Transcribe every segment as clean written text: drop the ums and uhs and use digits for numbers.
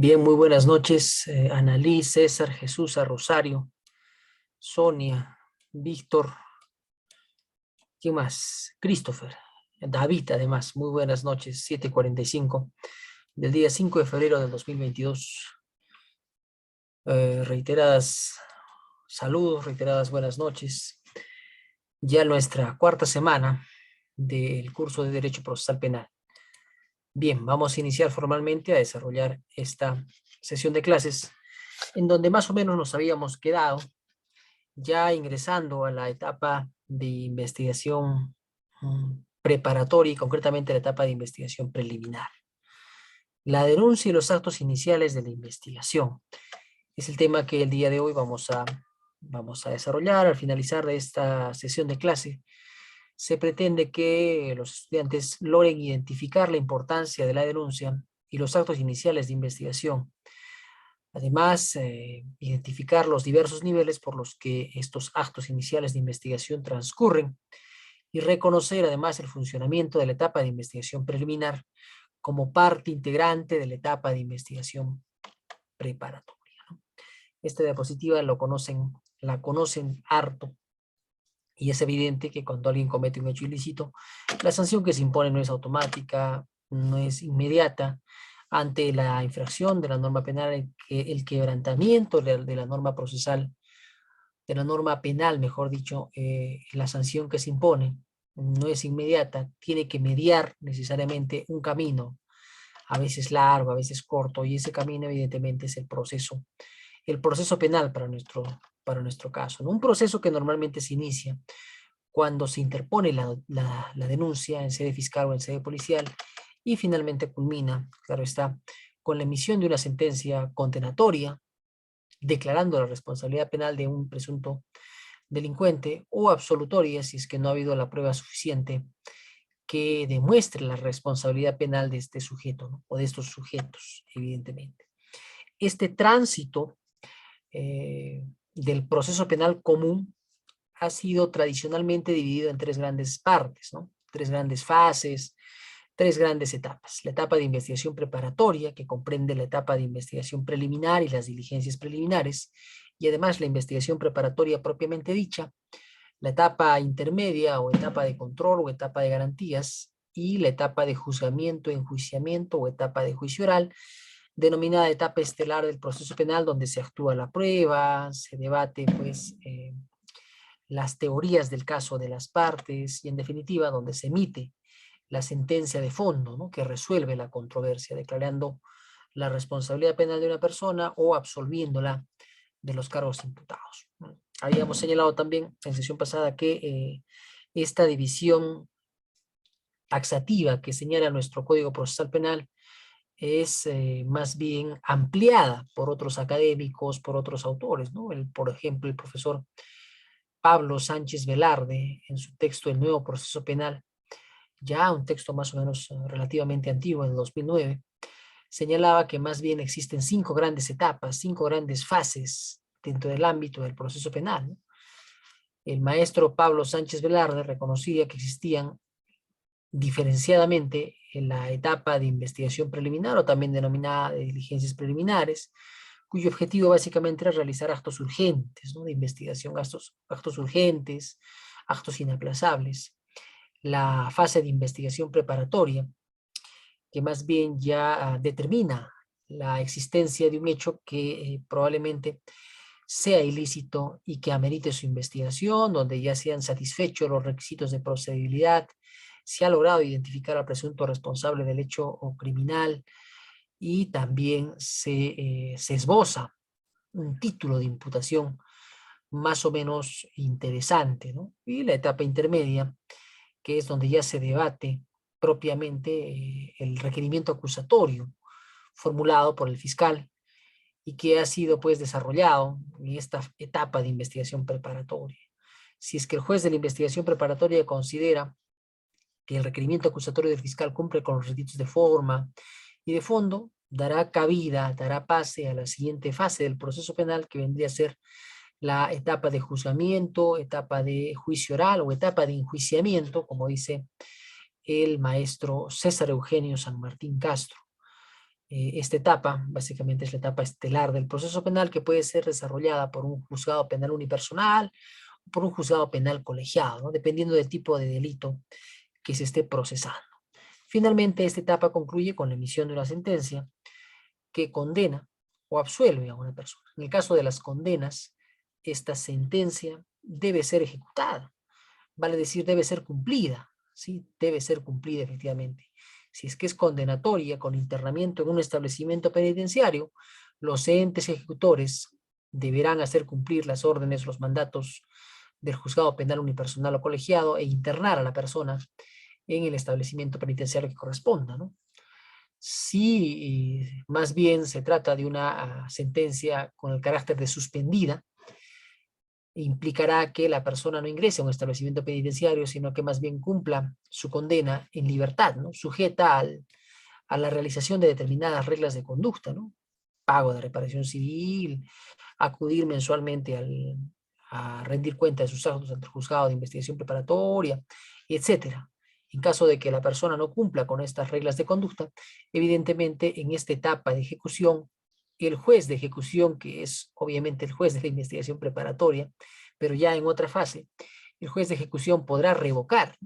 Bien, muy buenas noches, Annalí, César, Jesús, Rosario, Sonia, Víctor, ¿quién más? Christopher, David, además, muy buenas noches, 7:45 del día 5 de febrero del 2022. Reiteradas saludos, reiteradas buenas noches. Ya nuestra cuarta semana del curso de Derecho Procesal Penal. Bien, vamos a iniciar formalmente a desarrollar esta sesión de clases en donde más o menos nos habíamos quedado ya ingresando a la etapa de investigación preparatoria y concretamente la etapa de investigación preliminar. La denuncia y los actos iniciales de la investigación es el tema que el día de hoy vamos a desarrollar. Al finalizar de esta sesión de clase, se pretende que los estudiantes logren identificar la importancia de la denuncia y los actos iniciales de investigación. Además, identificar los diversos niveles por los que estos actos iniciales de investigación transcurren y reconocer además el funcionamiento de la etapa de investigación preliminar como parte integrante de la etapa de investigación preparatoria, ¿no? Esta diapositiva la conocen harto y es evidente que cuando alguien comete un hecho ilícito, la sanción que se impone no es automática, no es inmediata. Ante la infracción de la norma penal, el quebrantamiento de la norma procesal, de la norma penal, mejor dicho, la sanción que se impone no es inmediata, tiene que mediar necesariamente un camino, a veces largo, a veces corto, y ese camino evidentemente es el proceso penal para nuestro caso, ¿no? Un proceso que normalmente se inicia cuando se interpone la denuncia en sede fiscal o en sede policial y finalmente culmina, claro está, con la emisión de una sentencia condenatoria declarando la responsabilidad penal de un presunto delincuente o absolutoria si es que no ha habido la prueba suficiente que demuestre la responsabilidad penal de este sujeto, ¿no? O de estos sujetos, evidentemente. Este tránsito del proceso penal común ha sido tradicionalmente dividido en tres grandes partes, ¿no? Tres grandes fases, tres grandes etapas. La etapa de investigación preparatoria, que comprende la etapa de investigación preliminar y las diligencias preliminares, y además la investigación preparatoria propiamente dicha, la etapa intermedia o etapa de control o etapa de garantías, y la etapa de juzgamiento, enjuiciamiento o etapa de juicio oral, denominada etapa estelar del proceso penal, donde se actúa la prueba, se debate pues las teorías del caso de las partes y en definitiva donde se emite la sentencia de fondo, ¿no? Que resuelve la controversia, declarando la responsabilidad penal de una persona o absolviéndola de los cargos imputados. Habíamos señalado también en sesión pasada que esta división taxativa que señala nuestro Código Procesal Penal es más bien ampliada por otros académicos, por otros autores, ¿no? Por ejemplo, el profesor Pablo Sánchez Velarde, en su texto El Nuevo Proceso Penal, ya un texto más o menos relativamente antiguo, del 2009, señalaba que más bien existen cinco grandes etapas, cinco grandes fases dentro del ámbito del proceso penal, ¿no? El maestro Pablo Sánchez Velarde reconocía que existían diferenciadamente en la etapa de investigación preliminar o también denominada de diligencias preliminares, cuyo objetivo básicamente era realizar actos urgentes, ¿no? De investigación, actos urgentes, actos inaplazables. La fase de investigación preparatoria, que más bien ya determina la existencia de un hecho que probablemente sea ilícito y que amerite su investigación, donde ya se han satisfecho los requisitos de procedibilidad, se ha logrado identificar al presunto responsable del hecho o criminal y también se esboza un título de imputación más o menos interesante, ¿no? Y la etapa intermedia, que es donde ya se debate propiamente el requerimiento acusatorio formulado por el fiscal y que ha sido pues desarrollado en esta etapa de investigación preparatoria. Si es que el juez de la investigación preparatoria considera que el requerimiento acusatorio del fiscal cumple con los requisitos de forma y de fondo, dará cabida, dará pase a la siguiente fase del proceso penal, que vendría a ser la etapa de juzgamiento, etapa de juicio oral o etapa de enjuiciamiento, como dice el maestro César Eugenio San Martín Castro. Esta etapa básicamente es la etapa estelar del proceso penal, que puede ser desarrollada por un juzgado penal unipersonal o por un juzgado penal colegiado, ¿no? Dependiendo del tipo de delito que se esté procesando. Finalmente, esta etapa concluye con la emisión de una sentencia que condena o absuelve a una persona. En el caso de las condenas, esta sentencia debe ser ejecutada, vale decir, debe ser cumplida, ¿sí? Debe ser cumplida efectivamente. Si es que es condenatoria con internamiento en un establecimiento penitenciario, los entes ejecutores deberán hacer cumplir las órdenes, los mandatos del juzgado penal unipersonal o colegiado e internar a la persona en el establecimiento penitenciario que corresponda, ¿no? Si más bien se trata de una sentencia con el carácter de suspendida, implicará que la persona no ingrese a un establecimiento penitenciario, sino que más bien cumpla su condena en libertad, ¿no? Sujeta a la realización de determinadas reglas de conducta, ¿no? Pago de reparación civil, acudir mensualmente a rendir cuenta de sus actos ante el juzgado de investigación preparatoria, etcétera. En caso de que la persona no cumpla con estas reglas de conducta, evidentemente en esta etapa de ejecución, el juez de ejecución, que es obviamente el juez de la investigación preparatoria, pero ya en otra fase, el juez de ejecución podrá revocar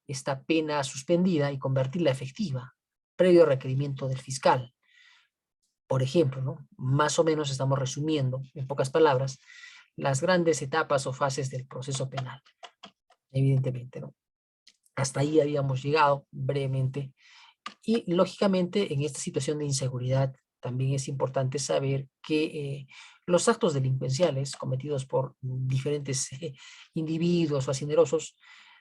esta pena suspendida y convertirla efectiva, previo requerimiento del fiscal. Por ejemplo, ¿no? Más o menos estamos resumiendo, en pocas palabras, las grandes etapas o fases del proceso penal, evidentemente, ¿no? Hasta ahí habíamos llegado brevemente. Y lógicamente en esta situación de inseguridad también es importante saber que los actos delincuenciales cometidos por diferentes individuos o fascinerosos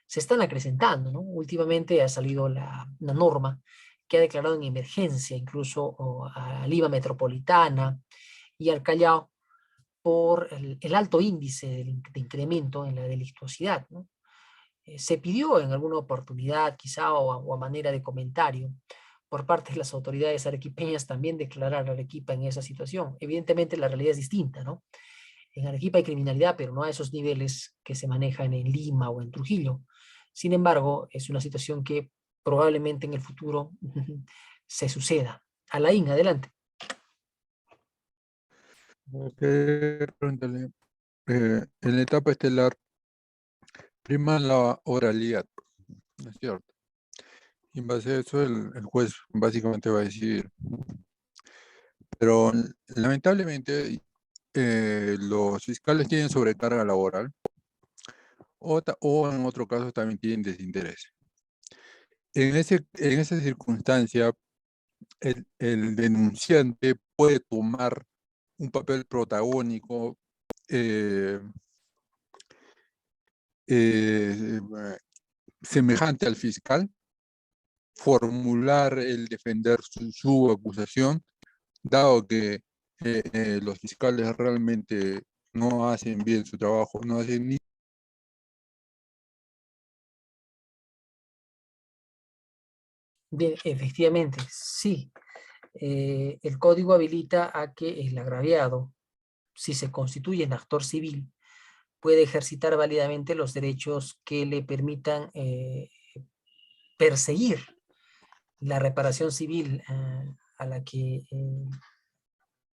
se están acrecentando, ¿no? Últimamente ha salido una norma que ha declarado en emergencia incluso a Lima Metropolitana y al Callao por el alto índice de incremento en la delictuosidad, ¿no? Se pidió en alguna oportunidad, quizá o a manera de comentario, por parte de las autoridades arequipeñas también declarar a Arequipa en esa situación. Evidentemente la realidad es distinta, ¿no? En Arequipa hay criminalidad, pero no a esos niveles que se manejan en Lima o en Trujillo. Sin embargo, es una situación que probablemente en el futuro se suceda. Alain, adelante. Ok, pregúntale. En la etapa estelar prima la oralidad, ¿no es cierto? Y en base a eso el juez básicamente va a decidir. Pero lamentablemente los fiscales tienen sobrecarga laboral o en otro caso también tienen desinterés. En esa circunstancia, el denunciante puede tomar un papel protagónico eh, eh, semejante al fiscal, formular el defender su acusación, dado que los fiscales realmente no hacen bien su trabajo, no hacen ni... Bien, efectivamente, sí. El código habilita a que el agraviado, si se constituye en actor civil, puede ejercitar válidamente los derechos que le permitan perseguir la reparación civil a la que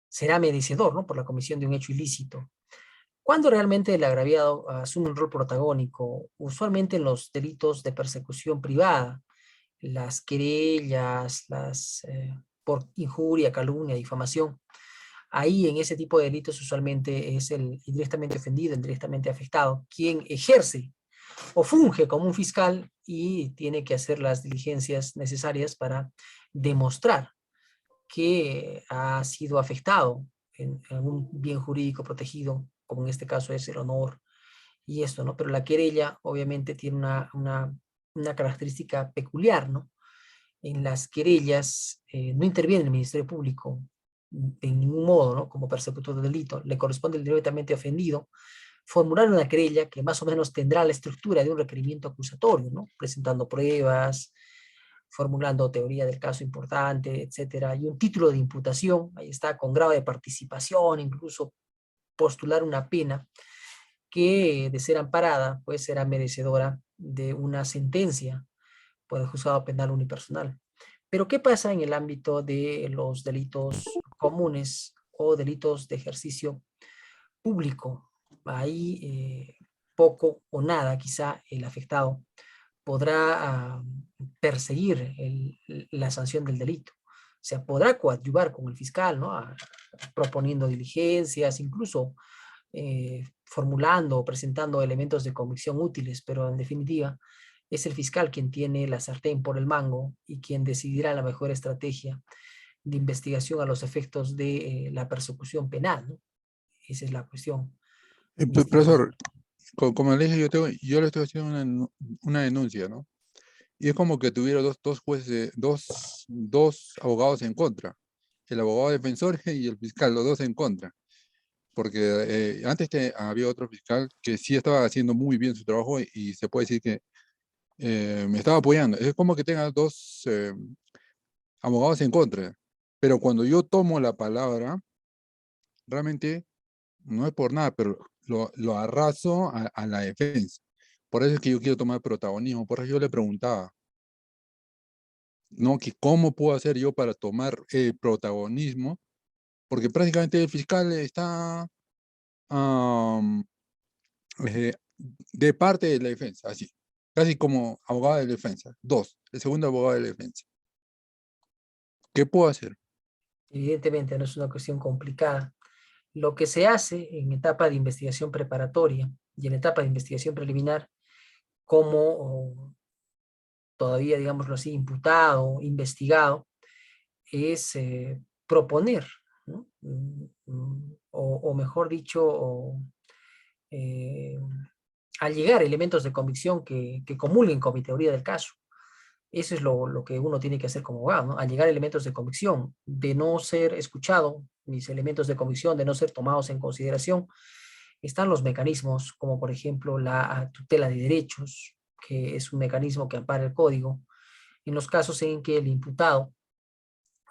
será merecedor, ¿no? Por la comisión de un hecho ilícito. Cuando realmente el agraviado asume un rol protagónico, usualmente en los delitos de persecución privada, las querellas, por injuria, calumnia, difamación, ahí en ese tipo de delitos usualmente es el indirectamente ofendido, el directamente afectado, quien ejerce o funge como un fiscal y tiene que hacer las diligencias necesarias para demostrar que ha sido afectado en un bien jurídico protegido, como en este caso es el honor y esto, ¿no? Pero la querella obviamente tiene una característica peculiar, ¿no? En las querellas no interviene el Ministerio Público en ningún modo, ¿no? Como persecutor de delito. Le corresponde al directamente ofendido formular una querella que más o menos tendrá la estructura de un requerimiento acusatorio, ¿no? Presentando pruebas, formulando teoría del caso importante, etcétera, y un título de imputación, ahí está, con grado de participación, incluso postular una pena que, de ser amparada, pues será merecedora de una sentencia por el juzgado penal unipersonal. Pero ¿qué pasa en el ámbito de los delitos comunes o delitos de ejercicio público? Ahí poco o nada quizá el afectado podrá perseguir la sanción del delito. O sea, podrá coadyuvar con el fiscal, ¿no? Proponiendo diligencias, incluso formulando o presentando elementos de convicción útiles, pero en definitiva es el fiscal quien tiene la sartén por el mango y quien decidirá la mejor estrategia de investigación a los efectos de la persecución penal, ¿no? Esa es la cuestión, mi estimado. Profesor, como le dije, yo le estoy haciendo una denuncia, ¿no? Y es como que tuviera dos jueces, dos abogados en contra. El abogado defensor y el fiscal, los dos en contra. Porque antes había otro fiscal que sí estaba haciendo muy bien su trabajo y se puede decir que me estaba apoyando. Es como que tenga dos abogados en contra. Pero cuando yo tomo la palabra, realmente no es por nada, pero lo arraso a la defensa. Por eso es que yo quiero tomar protagonismo. Por eso yo le preguntaba, ¿no? Que cómo puedo hacer yo para tomar protagonismo, porque prácticamente el fiscal está am, eh, de parte de la defensa, así, casi como abogado de defensa. Dos, el segundo abogado de defensa. ¿Qué puedo hacer? Evidentemente no es una cuestión complicada. Lo que se hace en etapa de investigación preparatoria y en etapa de investigación preliminar, como todavía, digámoslo así, imputado, investigado, es proponer, ¿no? O mejor dicho, eh, allegar elementos de convicción que comulguen con mi teoría del caso. Eso es lo que uno tiene que hacer como abogado, ¿no? Allegar elementos de convicción, de no ser escuchado, mis elementos de convicción, de no ser tomados en consideración. Están los mecanismos, como por ejemplo la tutela de derechos, que es un mecanismo que ampara el código, en los casos en que el imputado,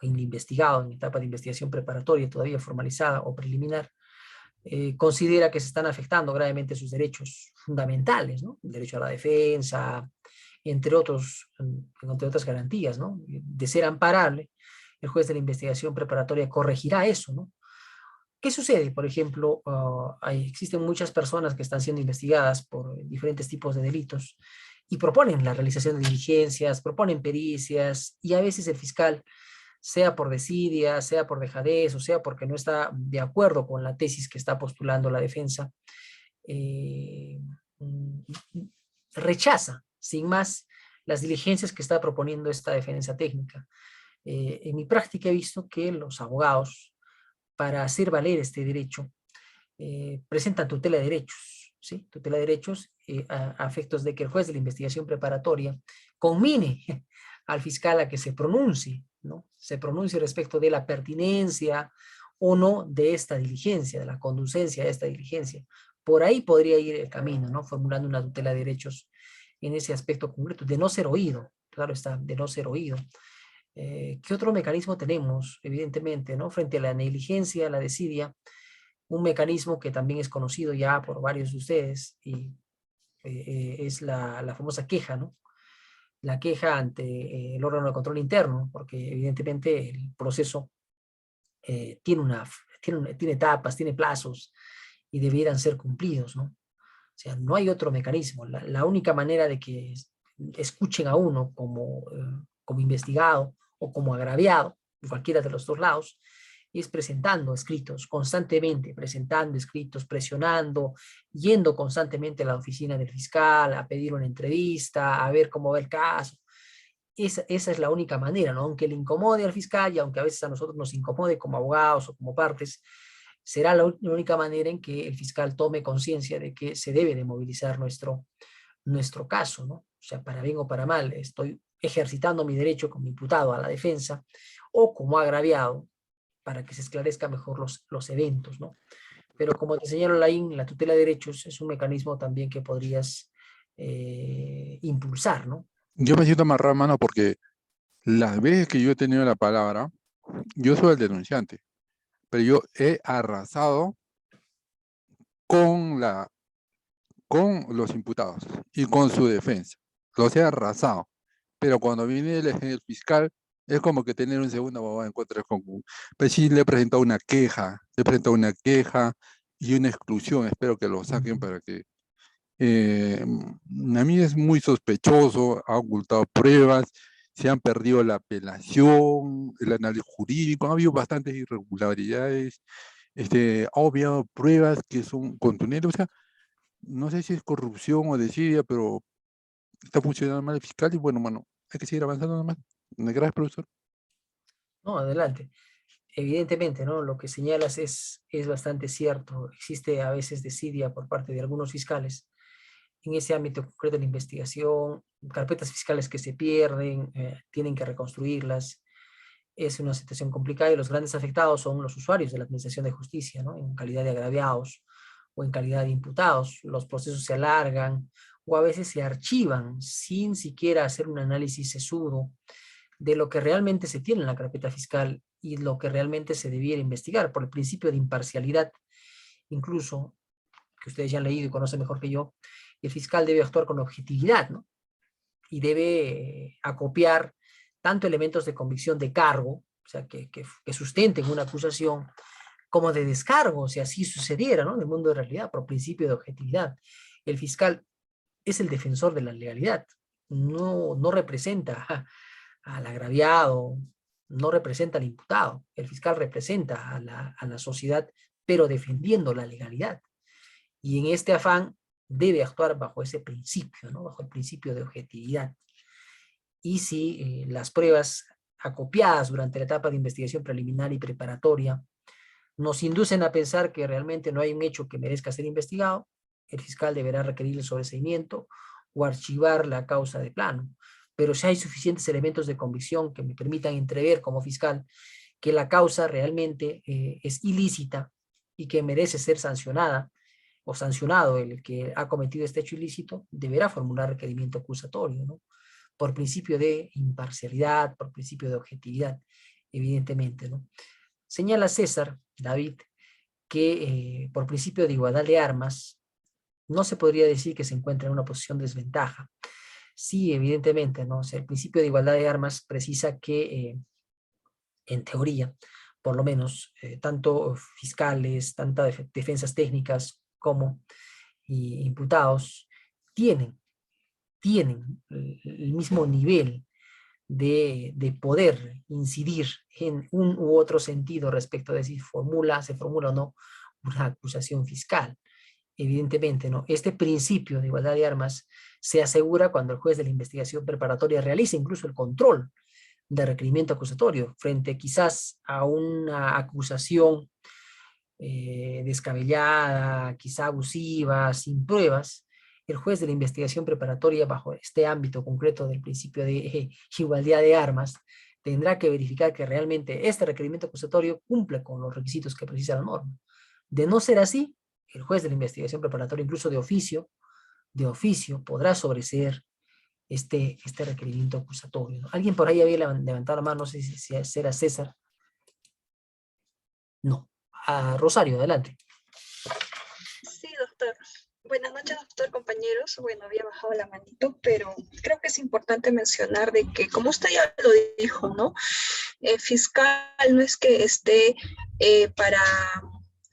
el investigado en etapa de investigación preparatoria, todavía formalizada o preliminar, considera que se están afectando gravemente sus derechos fundamentales, ¿no? El derecho a la defensa, entre otras garantías, ¿no? De ser amparable, el juez de la investigación preparatoria corregirá eso, ¿no? ¿Qué sucede? Por ejemplo, existen muchas personas que están siendo investigadas por diferentes tipos de delitos y proponen la realización de diligencias, proponen pericias y a veces el fiscal, sea por desidia, sea por dejadez o sea porque no está de acuerdo con la tesis que está postulando la defensa, eh, mm, rechaza sin más las diligencias que está proponiendo esta defensa técnica. En mi práctica he visto que los abogados, para hacer valer este derecho, presentan tutela de derechos, ¿sí? Tutela de derechos a efectos de que el juez de la investigación preparatoria conmine al fiscal a que se pronuncie, ¿no? Se pronuncie respecto de la pertinencia o no de esta diligencia, de la conducencia de esta diligencia. Por ahí podría ir el camino, ¿no? Formulando una tutela de derechos en ese aspecto concreto, de no ser oído, claro está, de no ser oído. ¿Qué otro mecanismo tenemos? Evidentemente, ¿no? Frente a la negligencia, la desidia, un mecanismo que también es conocido ya por varios de ustedes y es la famosa queja, ¿no? La queja ante el órgano de control interno, porque evidentemente el proceso tiene etapas, tiene plazos y debieran ser cumplidos, ¿no? O sea, no hay otro mecanismo. La única manera de que escuchen a uno como investigado o como agraviado, en cualquiera de los dos lados, es presentando escritos constantemente, presentando escritos, presionando, yendo constantemente a la oficina del fiscal a pedir una entrevista, a ver cómo va el caso. Esa es la única manera, ¿no? Aunque le incomode al fiscal y aunque a veces a nosotros nos incomode como abogados o como partes, será la única manera en que el fiscal tome conciencia de que se debe de movilizar nuestro caso, ¿no? O sea, para bien o para mal, estoy ejercitando mi derecho como imputado a la defensa o como agraviado para que se esclarezca mejor los eventos, ¿no? Pero como te señaló Laín, la tutela de derechos es un mecanismo también que podrías impulsar, ¿no? Yo me siento amarrado, mano, porque las veces que yo he tenido la palabra, yo soy el denunciante, pero yo he arrasado con con los imputados y con su defensa. Los he arrasado. Pero cuando viene el fiscal, Es como que tener un segundo abogado en contra es como, pues sí, le he presentado una queja y una exclusión, espero que lo saquen para que, a mí es muy sospechoso, ha ocultado pruebas, se han perdido la apelación, el análisis jurídico, ha habido bastantes irregularidades, ha obviado pruebas que son contundentes, o sea, no sé si es corrupción o desidia, pero está funcionando mal el fiscal y bueno, mano, hay que seguir avanzando nomás. Gracias, profesor. No, adelante. Evidentemente, ¿no? Lo que señalas es bastante cierto. Existe a veces desidia por parte de algunos fiscales en ese ámbito concreto de la investigación, carpetas fiscales que se pierden, tienen que reconstruirlas. Es una situación complicada y los grandes afectados son los usuarios de la Administración de Justicia, ¿no? En calidad de agraviados o en calidad de imputados. Los procesos se alargan o a veces se archivan sin siquiera hacer un análisis sesudo de lo que realmente se tiene en la carpeta fiscal y lo que realmente se debiera investigar por el principio de imparcialidad. Incluso, que ustedes ya han leído y conocen mejor que yo, el fiscal debe actuar con objetividad, ¿no? Y debe acopiar tanto elementos de convicción de cargo, o sea, que sustenten una acusación, como de descargo, si así sucediera, ¿no? En el mundo de realidad, por principio de objetividad. El fiscal es el defensor de la legalidad, no representa al agraviado, no representa al imputado. El fiscal representa a la sociedad, pero defendiendo la legalidad. Y en este afán debe actuar bajo ese principio, ¿no? Bajo el principio de objetividad. Y si las pruebas acopiadas durante la etapa de investigación preliminar y preparatoria nos inducen a pensar que realmente no hay un hecho que merezca ser investigado, el fiscal deberá requerir el sobreseimiento o archivar la causa de plano. Pero si hay suficientes elementos de convicción que me permitan entrever como fiscal que la causa realmente es ilícita y que merece ser sancionada o sancionado el que ha cometido este hecho ilícito, deberá formular requerimiento acusatorio, ¿no? Por principio de imparcialidad, por principio de objetividad, evidentemente, ¿no? Señala César, David, que por principio de igualdad de armas, no se podría decir que se encuentra en una posición de desventaja. Sí, evidentemente, ¿no? O sea, el principio de igualdad de armas precisa que, en teoría, por lo menos, tanto fiscales, tantas defensas técnicas como imputados, tienen, tienen el mismo nivel de poder incidir en un u otro sentido respecto de si se formula o no una acusación fiscal. Evidentemente, ¿no? Este principio de igualdad de armas se asegura cuando el juez de la investigación preparatoria realiza incluso el control de requerimiento acusatorio frente quizás a una acusación descabellada, quizá abusiva, sin pruebas. El juez de la investigación preparatoria bajo este ámbito concreto del principio de igualdad de armas tendrá que verificar que realmente este requerimiento acusatorio cumple con los requisitos que precisa la norma. De no ser así, el juez de la investigación preparatoria, incluso de oficio podrá sobreseer este requerimiento acusatorio, ¿no? Alguien por ahí había levantado la mano, no sé si era César. No. Rosario, adelante. Sí, doctor. Buenas noches, doctor, compañeros. Bueno, había bajado la manito, pero creo que es importante mencionar de que, como usted ya lo dijo, ¿no? El fiscal no es que esté para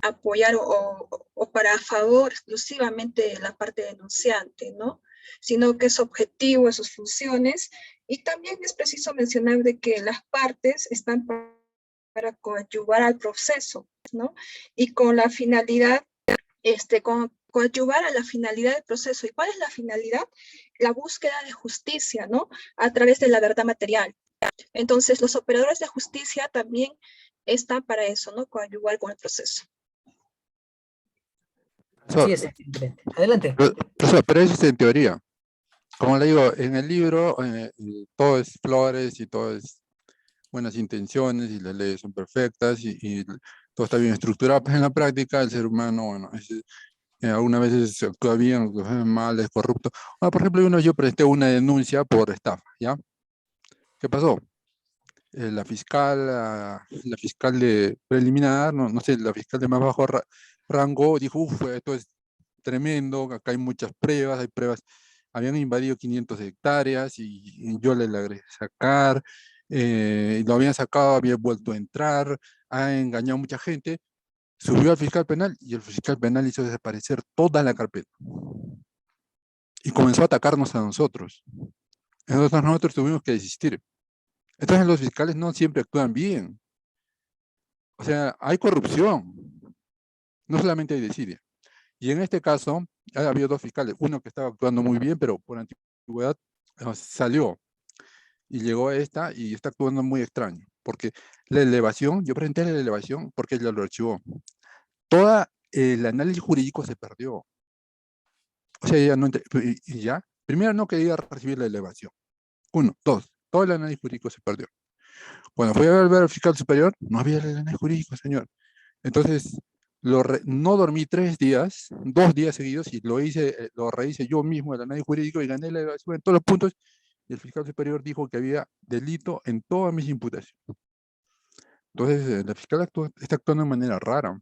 apoyar o para favor exclusivamente de la parte denunciante, ¿no? Sino que es objetivo en sus funciones. Y también es preciso mencionar de que las partes están para coadyuvar al proceso, ¿no? Y con la finalidad coadyuvar a la finalidad del proceso. ¿Y cuál es la finalidad? La búsqueda de justicia, ¿no? A través de la verdad material. Entonces, los operadores de justicia también están para eso, ¿no? Coadyuvar con el proceso. Así es, evidentemente. Adelante. Profesor, pero eso es en teoría. Como le digo, en el libro todo es flores y todo es buenas intenciones y las leyes son perfectas y todo está bien estructurado. Pues en la práctica el ser humano, bueno, algunas veces se actúa bien, otras veces mal, es corrupto. Bueno, por ejemplo, yo presenté una denuncia por estafa, ¿ya? ¿Qué pasó? La fiscal de preliminar, no sé, la fiscal de más bajo rango dijo, uff, esto es tremendo, acá hay muchas pruebas, hay pruebas, habían invadido 500 hectáreas y yo le logré sacar, lo habían sacado, había vuelto a entrar, ha engañado a mucha gente, subió al fiscal penal y el fiscal penal hizo desaparecer toda la carpeta. Y comenzó a atacarnos a nosotros. Entonces nosotros tuvimos que desistir. Entonces los fiscales no siempre actúan bien. O sea, hay corrupción, no solamente hay desidia. Y en este caso, ha habido dos fiscales, uno que estaba actuando muy bien, pero por antigüedad salió y llegó a esta y está actuando muy extraño, porque la elevación, yo presenté la elevación porque ella lo archivó. Toda el análisis jurídico se perdió. O sea, ella no, y ya, primero no quería recibir la elevación. Uno, dos, todo el análisis jurídico se perdió. Cuando fui a ver al fiscal superior, no había el análisis jurídico, señor. Entonces, no dormí 3 días, 2 días seguidos, y lo rehice yo mismo el análisis jurídico y gané la elevación en todos los puntos, y el fiscal superior dijo que había delito en todas mis imputaciones. Entonces, la fiscal está actuando de manera rara.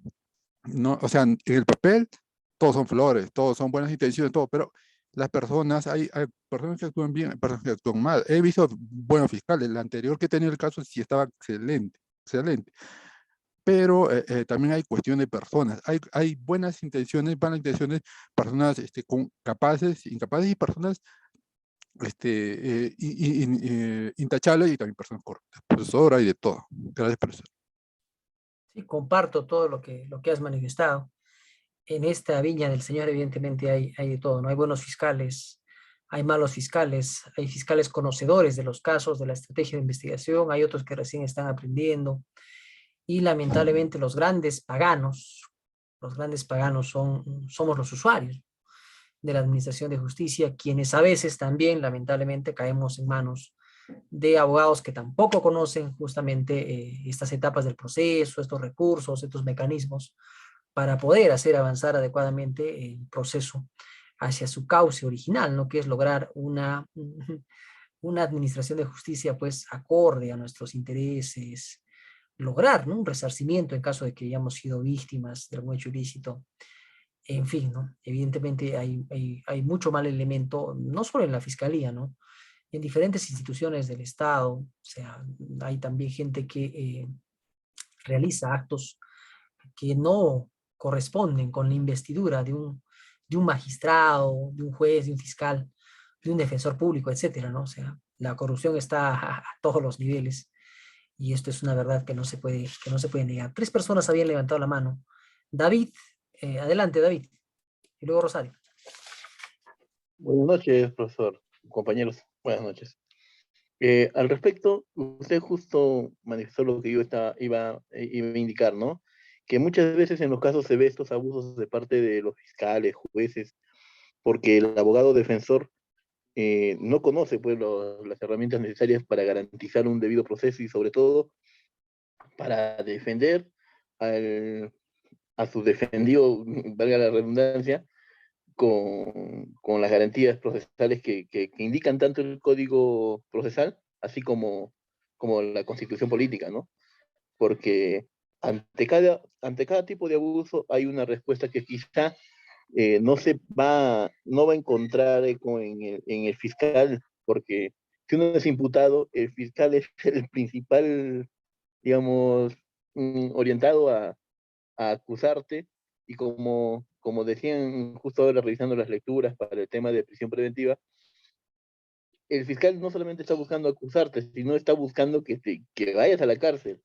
No, o sea, en el papel, todos son flores, todos son buenas intenciones, todo, pero las personas, hay personas que actúan bien, hay personas que actúan mal. He visto buenos fiscales, el anterior que tenía el caso sí estaba excelente, excelente. Pero también hay cuestión de personas. Hay buenas intenciones, malas intenciones, personas capaces, incapaces y personas intachables y también personas corruptas. Profesor, hay de todo. Gracias, profesor. Sí, comparto todo lo que has manifestado. En esta viña del Señor, evidentemente, hay de todo, ¿no? Hay buenos fiscales, hay malos fiscales, hay fiscales conocedores de los casos, de la estrategia de investigación, hay otros que recién están aprendiendo, y lamentablemente los grandes paganos somos los usuarios de la administración de justicia, quienes a veces también, lamentablemente, caemos en manos de abogados que tampoco conocen justamente estas etapas del proceso, estos recursos, estos mecanismos, para poder hacer avanzar adecuadamente el proceso hacia su cauce original, ¿no? Que es lograr una administración de justicia pues acorde a nuestros intereses, lograr, ¿no?, un resarcimiento en caso de que hayamos sido víctimas de algún hecho ilícito. En fin, ¿no? Evidentemente hay mucho mal elemento, no solo en la fiscalía, ¿no? En diferentes instituciones del Estado, o sea, hay también gente que realiza actos que no corresponden con la investidura de un magistrado, de un juez, de un fiscal, de un defensor público, etcétera, ¿no? O sea, la corrupción está a todos los niveles y esto es una verdad que no se puede negar. 3 personas habían levantado la mano. David, adelante, David. Y luego Rosario. Buenas noches, profesor, compañeros, buenas noches. Al respecto, usted justo manifestó lo que yo iba a indicar, ¿no? Que muchas veces en los casos se ve estos abusos de parte de los fiscales, jueces, porque el abogado defensor no conoce pues, las herramientas necesarias para garantizar un debido proceso y sobre todo para defender a su defendido, valga la redundancia, con las garantías procesales que indican tanto el Código Procesal, así como la Constitución Política, ¿no? Porque ante cada tipo de abuso hay una respuesta que quizá no va a encontrar eco en el fiscal, porque si uno es imputado, el fiscal es el principal, digamos, orientado a acusarte, y como decían justo ahora revisando las lecturas para el tema de prisión preventiva, el fiscal no solamente está buscando acusarte, sino está buscando que vayas a la cárcel.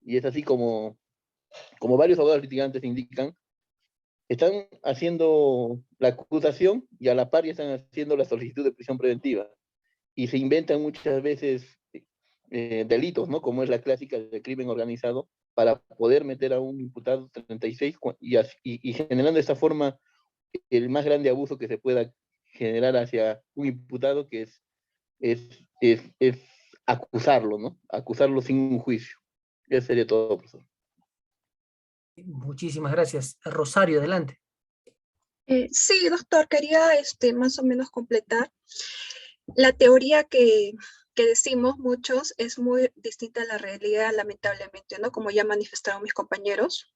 Y es así como varios abogados litigantes indican, están haciendo la acusación y a la par ya están haciendo la solicitud de prisión preventiva. Y se inventan muchas veces delitos, ¿no? Como es la clásica del crimen organizado, para poder meter a un imputado 36 y generando de esta forma el más grande abuso que se pueda generar hacia un imputado, que es acusarlo, ¿no? Acusarlo sin un juicio. Eso sería todo, profesor. Muchísimas gracias. Rosario, adelante. Sí, doctor, quería más o menos completar. La teoría que decimos muchos es muy distinta a la realidad, lamentablemente, ¿no? Como ya manifestaron mis compañeros.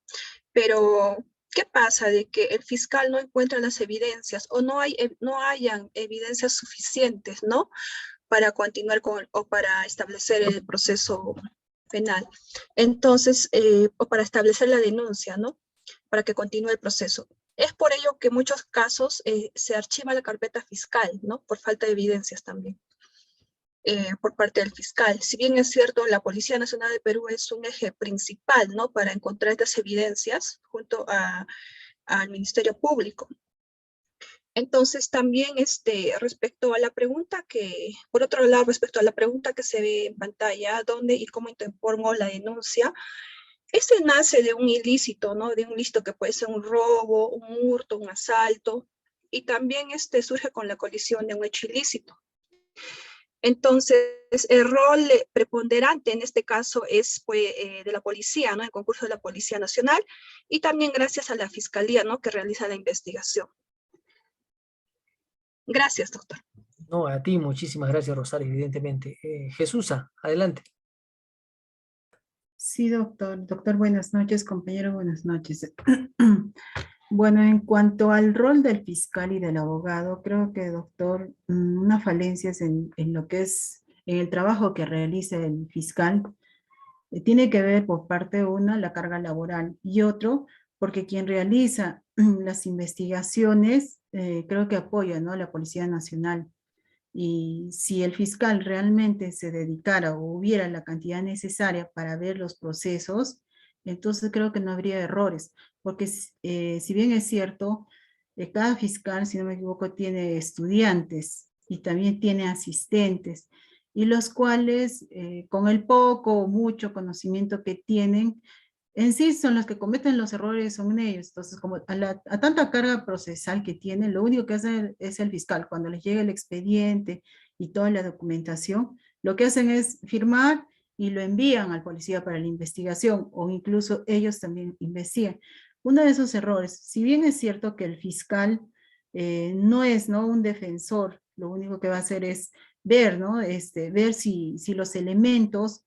Pero, ¿qué pasa? De que el fiscal no encuentra las evidencias o no hayan evidencias suficientes, ¿no? para continuar con o para establecer el proceso penal. Entonces, o para establecer la denuncia, ¿no? Para que continúe el proceso. Es por ello que en muchos casos se archiva la carpeta fiscal, ¿no? Por falta de evidencias también. Por parte del fiscal. Si bien es cierto, la Policía Nacional de Perú es un eje principal, ¿no? Para encontrar estas evidencias junto al Ministerio Público. Entonces, también respecto a la pregunta por otro lado, respecto a la pregunta que se ve en pantalla, ¿dónde y cómo interpongo la denuncia? Nace de un ilícito, ¿no? De un ilícito que puede ser un robo, un hurto, un asalto, y también surge con la colisión de un hecho ilícito. Entonces, el rol preponderante en este caso es de la policía, ¿no? El concurso de la Policía Nacional, y también gracias a la Fiscalía, ¿no? Que realiza la investigación. Gracias, doctor. No, a ti muchísimas gracias, Rosario, evidentemente. Jesusa, adelante. Sí, doctor. Doctor, buenas noches. Compañero, buenas noches. Bueno, en cuanto al rol del fiscal y del abogado, creo que, doctor, una falencia es en lo que es en el trabajo que realiza el fiscal. Tiene que ver por parte una la carga laboral y otro porque quien realiza las investigaciones creo que apoya, ¿no?, la Policía Nacional. Y si el fiscal realmente se dedicara o hubiera la cantidad necesaria para ver los procesos, entonces creo que no habría errores, porque si bien es cierto, cada fiscal, si no me equivoco, tiene estudiantes y también tiene asistentes, y los cuales con el poco o mucho conocimiento que tienen, en sí son los que cometen los errores, son ellos. Entonces, como a tanta carga procesal que tienen, lo único que hace es el fiscal, cuando les llega el expediente y toda la documentación, lo que hacen es firmar y lo envían al policía para la investigación, o incluso ellos también investigan. Uno de esos errores, si bien es cierto que el fiscal no es, ¿no?, un defensor, lo único que va a hacer es ver, ¿no?, ver si los elementos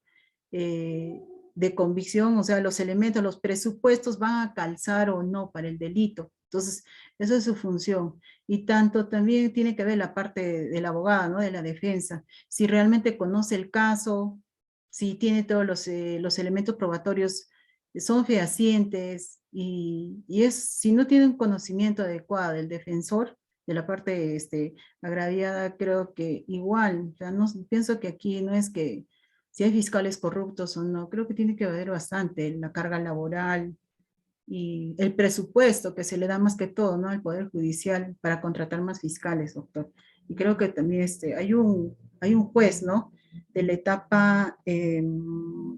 de convicción, o sea, los elementos, los presupuestos van a calzar o no para el delito. Entonces, eso es su función. Y tanto también tiene que ver la parte del abogado, ¿no?, de la defensa. Si realmente conoce el caso, si tiene todos los elementos probatorios, son fehacientes, si no tiene un conocimiento adecuado del defensor, de la parte agraviada, creo que igual, o sea, no, pienso que aquí no es que si hay fiscales corruptos o no, creo que tiene que ver bastante la carga laboral y el presupuesto que se le da más que todo, ¿no?, al Poder Judicial para contratar más fiscales, doctor. Y creo que también hay un juez, ¿no?, de la etapa de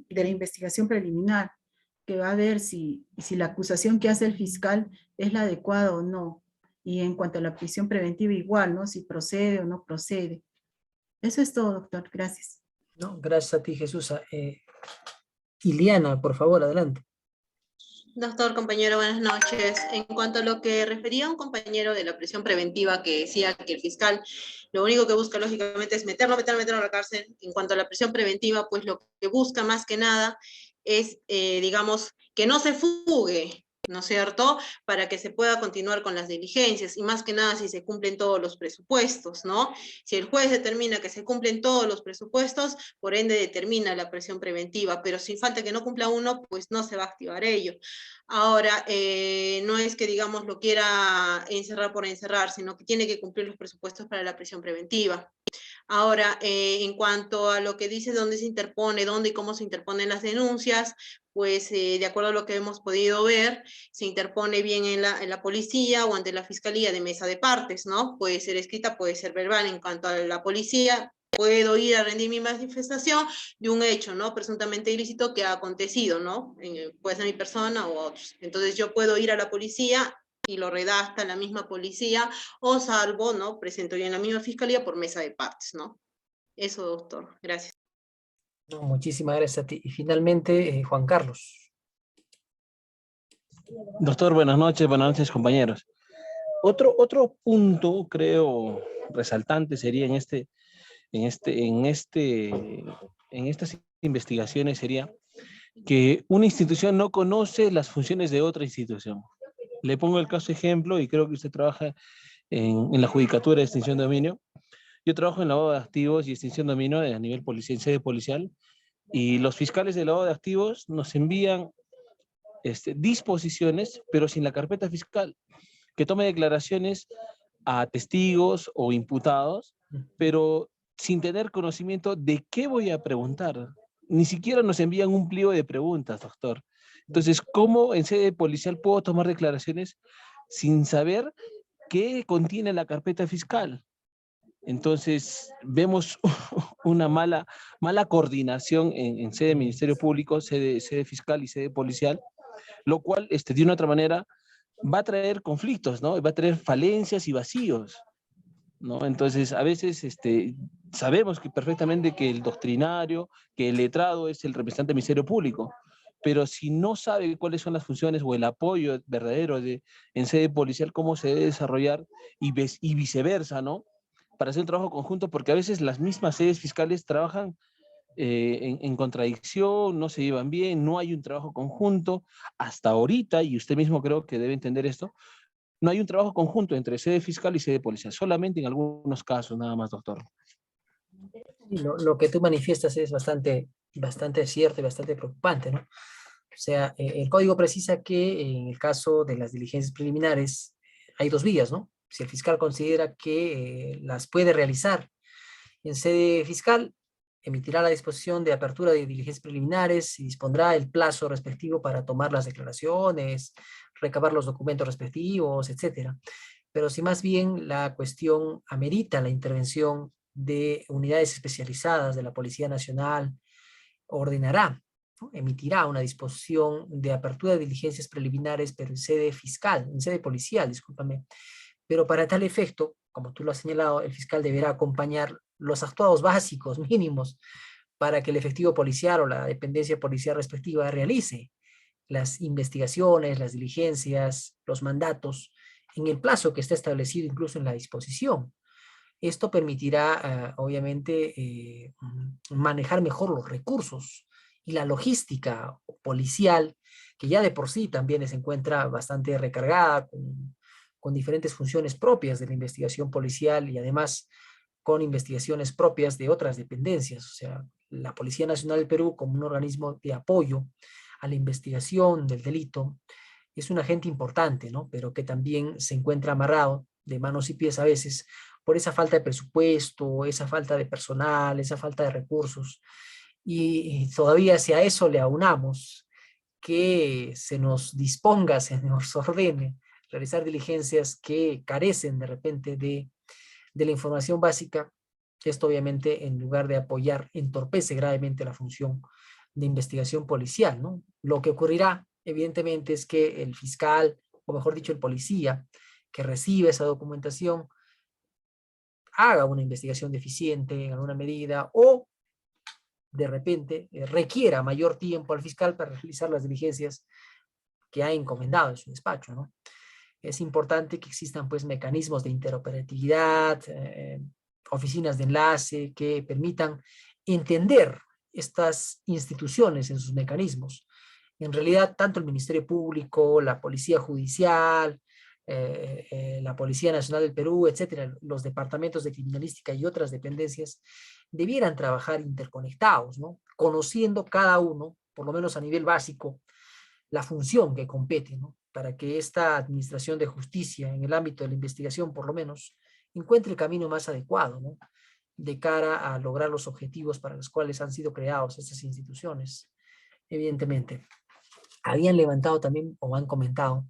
la investigación preliminar, que va a ver si la acusación que hace el fiscal es la adecuada o no. Y en cuanto a la prisión preventiva, igual, ¿no?, si procede o no procede. Eso es todo, doctor. Gracias. No, gracias a ti, Jesusa. Iliana, por favor, adelante. Doctor, compañero, buenas noches. En cuanto a lo que refería un compañero de la prisión preventiva que decía que el fiscal lo único que busca lógicamente es meterlo a la cárcel, en cuanto a la prisión preventiva, pues lo que busca más que nada es, digamos, que no se fugue, ¿no es cierto?, para que se pueda continuar con las diligencias, y más que nada si se cumplen todos los presupuestos, ¿no? Si el juez determina que se cumplen todos los presupuestos, por ende determina la prisión preventiva, pero si falta que no cumpla uno, pues no se va a activar ello. Ahora, no es que, digamos, lo quiera encerrar por encerrar, sino que tiene que cumplir los presupuestos para la prisión preventiva. Ahora, en cuanto a lo que dice dónde se interpone, dónde y cómo se interponen las denuncias, pues de acuerdo a lo que hemos podido ver, se interpone bien en la policía o ante la fiscalía de mesa de partes, ¿no? Puede ser escrita, puede ser verbal. En cuanto a la policía, puedo ir a rendir mi manifestación de un hecho, ¿no?, presuntamente ilícito que ha acontecido, ¿no? Puede ser mi persona o otros. Entonces yo puedo ir a la policía y lo redacta la misma policía, o salvo, ¿no?, presento yo en la misma fiscalía por mesa de partes, ¿no? Eso, doctor. Gracias. No, muchísimas gracias a ti. Y finalmente, Juan Carlos. Doctor, buenas noches, compañeros. Otro punto, creo, resaltante sería en estas investigaciones sería que una institución no conoce las funciones de otra institución. Le pongo el caso ejemplo, y creo que usted trabaja en la Judicatura de Extinción de Dominio. Yo trabajo en lavado de activos y extinción de dominio a nivel policial, en sede policial, y los fiscales de lavado de activos nos envían disposiciones, pero sin la carpeta fiscal, que tome declaraciones a testigos o imputados, pero sin tener conocimiento de qué voy a preguntar. Ni siquiera nos envían un pliego de preguntas, doctor. Entonces, ¿cómo en sede policial puedo tomar declaraciones sin saber qué contiene la carpeta fiscal? Entonces, vemos una mala coordinación en sede Ministerio Público, sede fiscal y sede policial, lo cual, de una otra manera, va a traer conflictos, ¿no? Va a traer falencias y vacíos, ¿no? Entonces, a veces sabemos que perfectamente que el doctrinario, que el letrado es el representante del Ministerio Público, pero si no sabe cuáles son las funciones o el apoyo verdadero en sede policial, cómo se debe desarrollar y viceversa, ¿no? Para hacer un trabajo conjunto, porque a veces las mismas sedes fiscales trabajan en contradicción, no se llevan bien, no hay un trabajo conjunto. Hasta ahorita, y usted mismo creo que debe entender esto, no hay un trabajo conjunto entre sede fiscal y sede policial, solamente en algunos casos nada más, doctor. Y lo que tú manifiestas es bastante cierto y bastante preocupante, ¿no? O sea, el código precisa que en el caso de las diligencias preliminares hay dos vías, ¿no? Si el fiscal considera que las puede realizar en sede fiscal, emitirá la disposición de apertura de diligencias preliminares y dispondrá el plazo respectivo para tomar las declaraciones, recabar los documentos respectivos, etcétera. Pero si más bien la cuestión amerita la intervención de unidades especializadas de la Policía Nacional, ordenará, ¿no? Emitirá una disposición de apertura de diligencias preliminares, pero en sede fiscal, en sede policial, discúlpame. Pero para tal efecto, como tú lo has señalado, el fiscal deberá acompañar los actuados básicos mínimos para que el efectivo policial o la dependencia policial respectiva realice las investigaciones, las diligencias, los mandatos, en el plazo que está establecido incluso en la disposición. Esto permitirá, obviamente, manejar mejor los recursos y la logística policial, que ya de por sí también se encuentra bastante recargada con diferentes funciones propias de la investigación policial y además con investigaciones propias de otras dependencias. O sea, la Policía Nacional del Perú, como un organismo de apoyo a la investigación del delito, es un agente importante, ¿no? Pero que también se encuentra amarrado de manos y pies a veces por esa falta de presupuesto, esa falta de personal, esa falta de recursos. Y todavía si a eso le aunamos que se nos disponga, se nos ordene realizar diligencias que carecen de repente de la información básica, esto obviamente en lugar de apoyar entorpece gravemente la función de investigación policial, ¿no? Lo que ocurrirá evidentemente es que el fiscal, o mejor dicho el policía, que recibe esa documentación, haga una investigación deficiente en alguna medida o de repente requiera mayor tiempo al fiscal para realizar las diligencias que ha encomendado en su despacho, ¿no? Es importante que existan pues mecanismos de interoperatividad, oficinas de enlace que permitan entender estas instituciones en sus mecanismos. En realidad, tanto el Ministerio Público, la Policía Judicial, la Policía Nacional del Perú, etcétera, los departamentos de criminalística y otras dependencias debieran trabajar interconectados, ¿no? Conociendo cada uno, por lo menos a nivel básico, la función que compete, ¿no? Para que esta administración de justicia, en el ámbito de la investigación por lo menos, encuentre el camino más adecuado, ¿no? De cara a lograr los objetivos para los cuales han sido creados estas instituciones. Evidentemente, habían levantado también, o han comentado,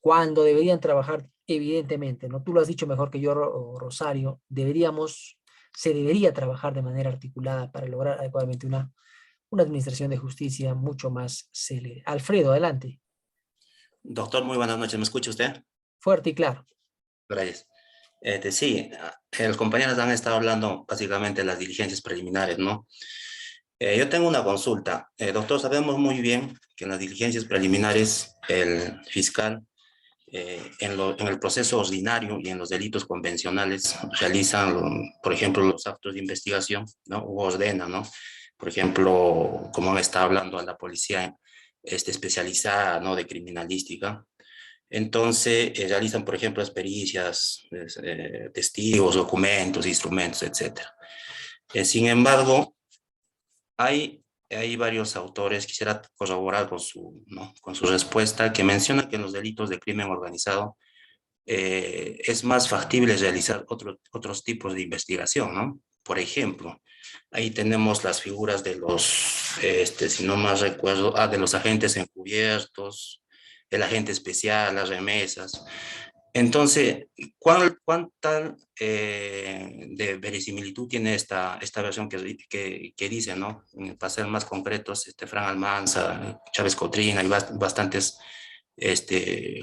cuando deberían trabajar, evidentemente, ¿no? Tú lo has dicho mejor que yo, Rosario, se debería trabajar de manera articulada para lograr adecuadamente una administración de justicia mucho más célere. Alfredo, adelante. Doctor, muy buenas noches. ¿Me escucha usted? Fuerte y claro. Gracias. Sí, los compañeros han estado hablando básicamente de las diligencias preliminares, ¿no? Yo tengo una consulta. Doctor, sabemos muy bien que en las diligencias preliminares el fiscal en el proceso ordinario y en los delitos convencionales realizan, por ejemplo, los actos de investigación, ¿no? O ordena, ¿no? Por ejemplo, como me está hablando a la policía especializada, ¿no? De criminalística, Entonces, realizan, por ejemplo, las pericias, testigos, documentos, instrumentos, etc. Sin embargo, hay varios autores, quisiera corroborar con ¿no? con su respuesta, que mencionan que en los delitos de crimen organizado es más factible realizar otros tipos de investigación, ¿no? Por ejemplo, ahí tenemos las figuras de los, si no más recuerdo, de los agentes encubiertos, el agente especial, las remesas. Entonces, ¿cuánta de verisimilitud tiene esta versión que dice, ¿no? Para ser más concretos, Fran Almanza, Chávez Cotrina y bastantes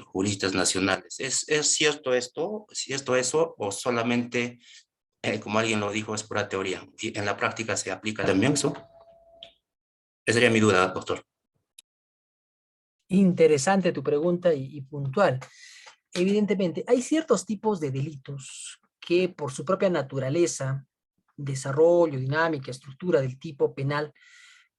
juristas nacionales. ¿Es cierto esto? ¿Cierto eso? ¿O solamente, como alguien lo dijo, es pura teoría? ¿Y en la práctica se aplica también eso? Esa sería mi duda, doctor. Interesante tu pregunta y puntual. Evidentemente, hay ciertos tipos de delitos que por su propia naturaleza, desarrollo, dinámica, estructura del tipo penal,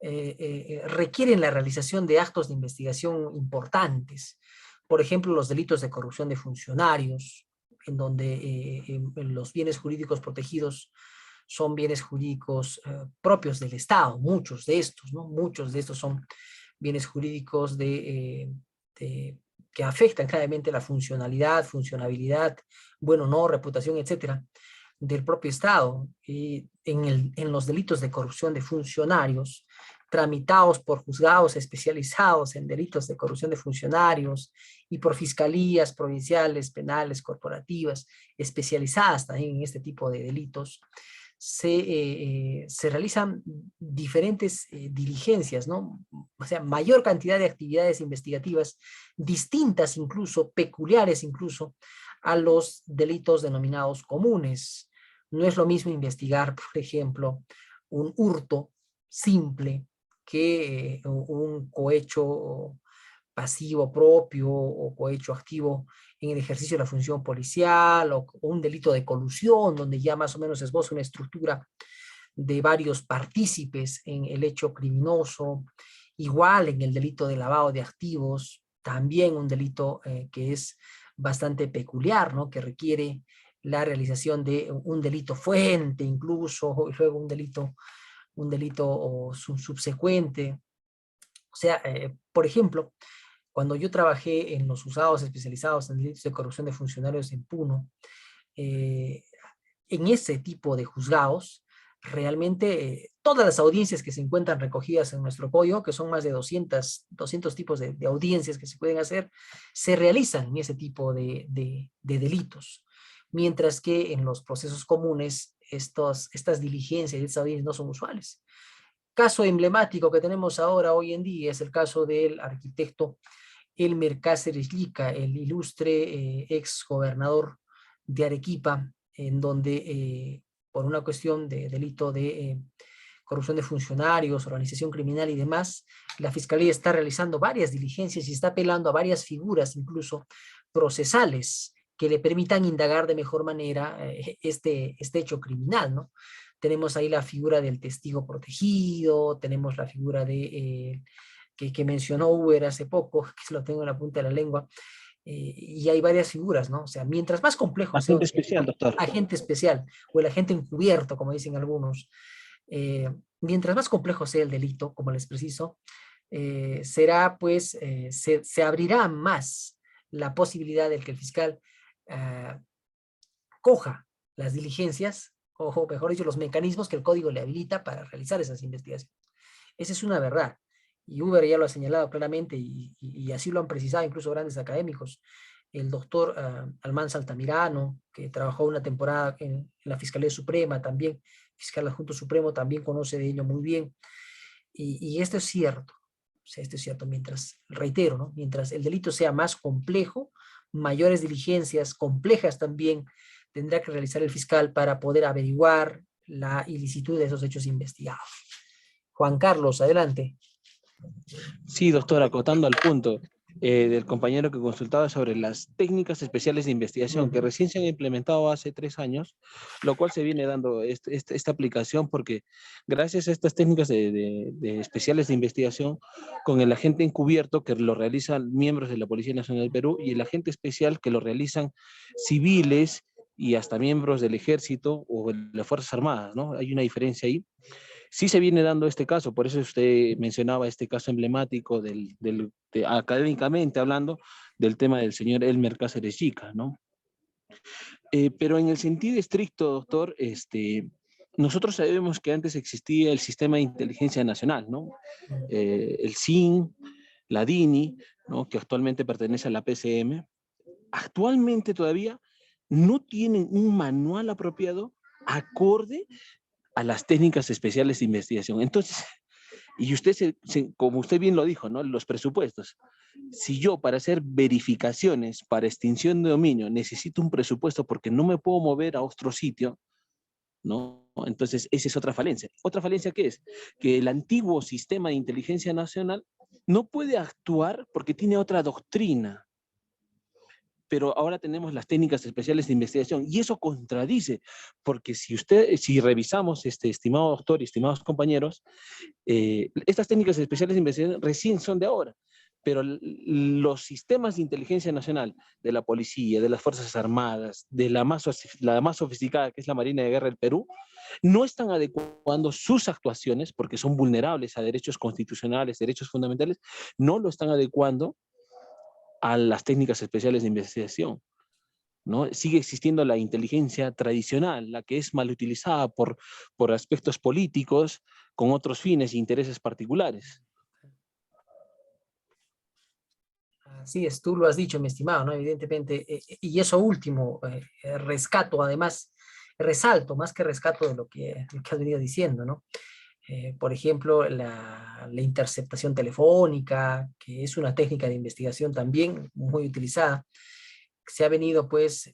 requieren la realización de actos de investigación importantes. Por ejemplo, los delitos de corrupción de funcionarios, en donde los bienes jurídicos protegidos son bienes jurídicos propios del Estado, muchos de estos, ¿no? Muchos de estos son bienes jurídicos que afectan claramente la funcionabilidad, bueno, no, reputación, etcétera, del propio Estado. En los delitos de corrupción de funcionarios, tramitados por juzgados especializados en delitos de corrupción de funcionarios y por fiscalías provinciales, penales, corporativas, especializadas también en este tipo de delitos, se realizan diferentes diligencias, ¿no? O sea, mayor cantidad de actividades investigativas, distintas incluso, peculiares incluso, a los delitos denominados comunes. No es lo mismo investigar, por ejemplo, un hurto simple que un cohecho pasivo propio o cohecho activo en el ejercicio de la función policial o un delito de colusión, donde ya más o menos esboza una estructura de varios partícipes en el hecho criminoso. Igual en el delito de lavado de activos, también un delito que es bastante peculiar, ¿no? Que requiere la realización de un delito fuente incluso, y luego un delito subsecuente. O sea, por ejemplo, cuando yo trabajé en los juzgados especializados en delitos de corrupción de funcionarios en Puno, en ese tipo de juzgados, realmente todas las audiencias que se encuentran recogidas en nuestro código, que son más de 200 tipos de audiencias que se pueden hacer, se realizan en ese tipo de delitos. Mientras que en los procesos comunes, estas diligencias y estas audiencias no son usuales. Caso emblemático que tenemos ahora, hoy en día, es el caso del arquitecto Elmer Cáceres Llica, el ilustre ex gobernador de Arequipa, en donde por una cuestión de delito de corrupción de funcionarios, organización criminal y demás, la Fiscalía está realizando varias diligencias y está apelando a varias figuras, incluso procesales, que le permitan indagar de mejor manera este hecho criminal, ¿no? Tenemos ahí la figura del testigo protegido, tenemos la figura de... que mencionó Uber hace poco, que se lo tengo en la punta de la lengua, y hay varias figuras, ¿no? O sea, mientras más complejo sea Agente especial, doctor. agente especial o el agente encubierto, como dicen algunos, mientras más complejo sea el delito, como les preciso, será pues, se abrirá más la posibilidad de que el fiscal coja las diligencias, o mejor dicho, los mecanismos que el código le habilita para realizar esas investigaciones. Esa es una verdad. Y Uber ya lo ha señalado claramente y así lo han precisado incluso grandes académicos. El doctor Almanza Altamirano, que trabajó una temporada en la Fiscalía Suprema también, fiscal adjunto supremo, también conoce de ello muy bien. Y esto es cierto. O sea, esto es cierto, mientras, reitero, ¿no? Mientras el delito sea más complejo, mayores diligencias complejas también tendrá que realizar el fiscal para poder averiguar la ilicitud de esos hechos investigados. Juan Carlos, adelante. Sí, doctor, acotando al punto. del compañero que consultaba sobre las técnicas especiales de investigación que recién se han implementado hace 3 años, lo cual se viene dando esta aplicación porque gracias a estas técnicas de especiales de investigación, con el agente encubierto que lo realizan miembros de la Policía Nacional del Perú y el agente especial que lo realizan civiles y hasta miembros del Ejército o de las Fuerzas Armadas, ¿no? Hay una diferencia ahí. Sí se viene dando este caso, por eso usted mencionaba este caso emblemático académicamente hablando del tema del señor Elmer Cáceres Chica, ¿no? Pero en el sentido estricto, doctor, nosotros sabemos que antes existía el Sistema de Inteligencia Nacional, ¿no? El SIN, la DINI, ¿no? Que actualmente pertenece a la PCM. Actualmente todavía no tienen un manual apropiado acorde a las técnicas especiales de investigación. Entonces, y usted, como usted bien lo dijo, ¿no? Los presupuestos. Si yo para hacer verificaciones para extinción de dominio necesito un presupuesto porque no me puedo mover a otro sitio, ¿no? Entonces, esa es otra falencia. ¿Otra falencia qué es? Que el antiguo sistema de inteligencia nacional no puede actuar porque tiene otra doctrina. Pero ahora tenemos las técnicas especiales de investigación y eso contradice, porque si revisamos, estimado doctor y estimados compañeros, estas técnicas especiales de investigación recién son de ahora, pero los sistemas de inteligencia nacional, de la policía, de las Fuerzas Armadas, de la más sofisticada que es la Marina de Guerra del Perú, no están adecuando sus actuaciones, porque son vulnerables a derechos constitucionales, derechos fundamentales, no lo están adecuando a las técnicas especiales de investigación, ¿no? Sigue existiendo la inteligencia tradicional, la que es mal utilizada por aspectos políticos con otros fines e intereses particulares. Así es, tú lo has dicho, mi estimado, ¿no? Evidentemente, y eso último, rescato, además, resalto, más que rescato de lo que has venido diciendo, ¿no? Por ejemplo, la interceptación telefónica, que es una técnica de investigación también muy utilizada, se ha venido pues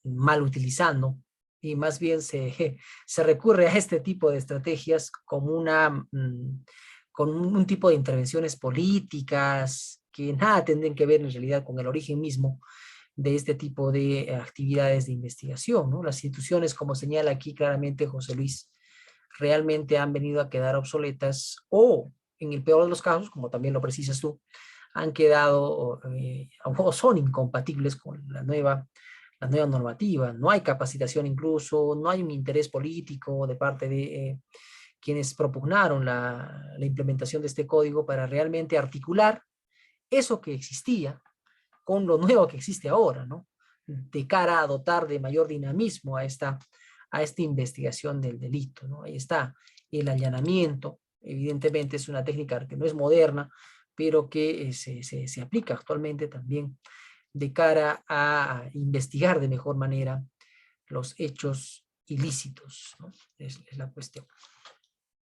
mal utilizando y más bien se recurre a este tipo de estrategias como con un tipo de intervenciones políticas que nada tendrían que ver en realidad con el origen mismo de este tipo de actividades de investigación, ¿no? Las instituciones, como señala aquí claramente José Luis, realmente han venido a quedar obsoletas o, en el peor de los casos, como también lo precisas tú, han quedado o son incompatibles con la nueva normativa. No hay capacitación incluso, no hay un interés político de parte de quienes propugnaron la implementación de este código para realmente articular eso que existía con lo nuevo que existe ahora, ¿no? De cara a dotar de mayor dinamismo a esta investigación del delito, ¿no? Ahí está el allanamiento, evidentemente es una técnica que no es moderna, pero que se aplica actualmente también de cara a investigar de mejor manera los hechos ilícitos, ¿no? Es la cuestión.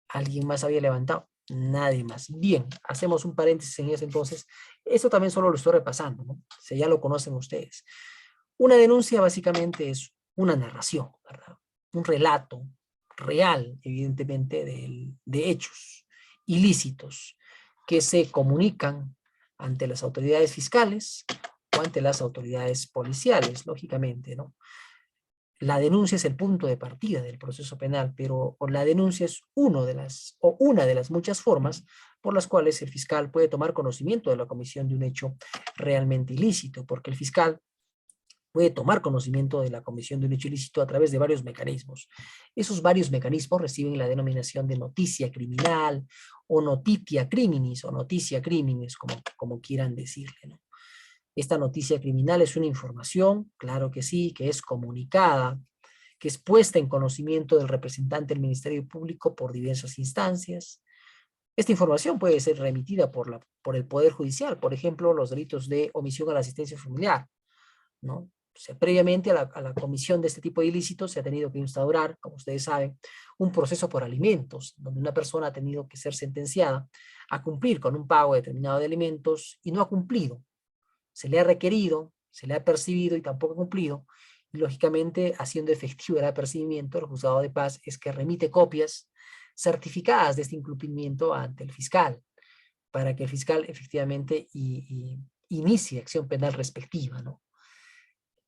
¿Alguien más había levantado? Nadie más. Bien, hacemos un paréntesis en eso entonces. Esto también solo lo estoy repasando, ¿no? Si ya lo conocen ustedes. Una denuncia básicamente es una narración, ¿verdad? Un relato real, evidentemente, de hechos ilícitos que se comunican ante las autoridades fiscales o ante las autoridades policiales, lógicamente, ¿no? La denuncia es el punto de partida del proceso penal, pero la denuncia es una de las muchas formas por las cuales el fiscal puede tomar conocimiento de la comisión de un hecho realmente ilícito, porque el fiscal puede tomar conocimiento de la comisión de un hecho ilícito a través de varios mecanismos. Esos varios mecanismos reciben la denominación de noticia criminal o notitia criminis o noticia criminis, como quieran decirle, ¿no? Esta noticia criminal es una información, claro que sí, que es comunicada, que es puesta en conocimiento del representante del Ministerio Público por diversas instancias. Esta información puede ser remitida por el Poder Judicial, por ejemplo, los delitos de omisión a la asistencia familiar, ¿no? O sea, previamente a la comisión de este tipo de ilícitos se ha tenido que instaurar, como ustedes saben, un proceso por alimentos, donde una persona ha tenido que ser sentenciada a cumplir con un pago determinado de alimentos y no ha cumplido. Se le ha requerido, se le ha percibido y tampoco ha cumplido, y lógicamente, haciendo efectivo el apercibimiento, el juzgado de paz es que remite copias certificadas de este incumplimiento ante el fiscal, para que el fiscal efectivamente inicie acción penal respectiva, ¿no?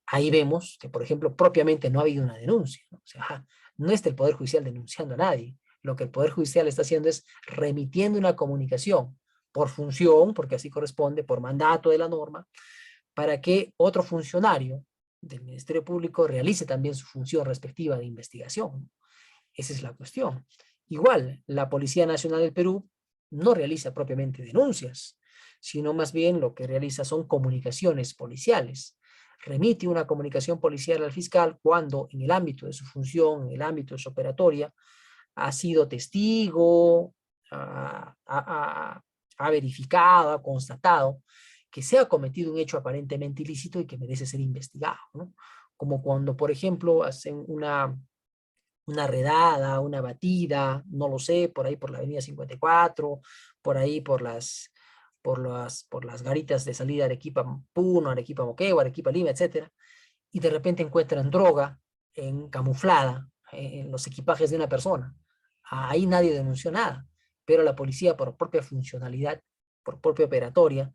Ahí vemos que, por ejemplo, propiamente no ha habido una denuncia, ¿no? O sea, no está el Poder Judicial denunciando a nadie. Lo que el Poder Judicial está haciendo es remitiendo una comunicación por función, porque así corresponde, por mandato de la norma, para que otro funcionario del Ministerio Público realice también su función respectiva de investigación. Esa es la cuestión. Igual, la Policía Nacional del Perú no realiza propiamente denuncias, sino más bien lo que realiza son comunicaciones policiales. Remite una comunicación policial al fiscal cuando en el ámbito de su función, en el ámbito de su operatoria, ha sido testigo, ha verificado, ha constatado que se ha cometido un hecho aparentemente ilícito y que merece ser investigado, ¿no? Como cuando, por ejemplo, hacen una redada, una batida, no lo sé, por ahí por la avenida 54, por ahí por las garitas de salida de Arequipa Puno, Arequipa Moquegua, Arequipa Lima, etcétera, y de repente encuentran droga camuflada en los equipajes de una persona. Ahí nadie denunció nada, pero la policía, por propia funcionalidad, por propia operatoria,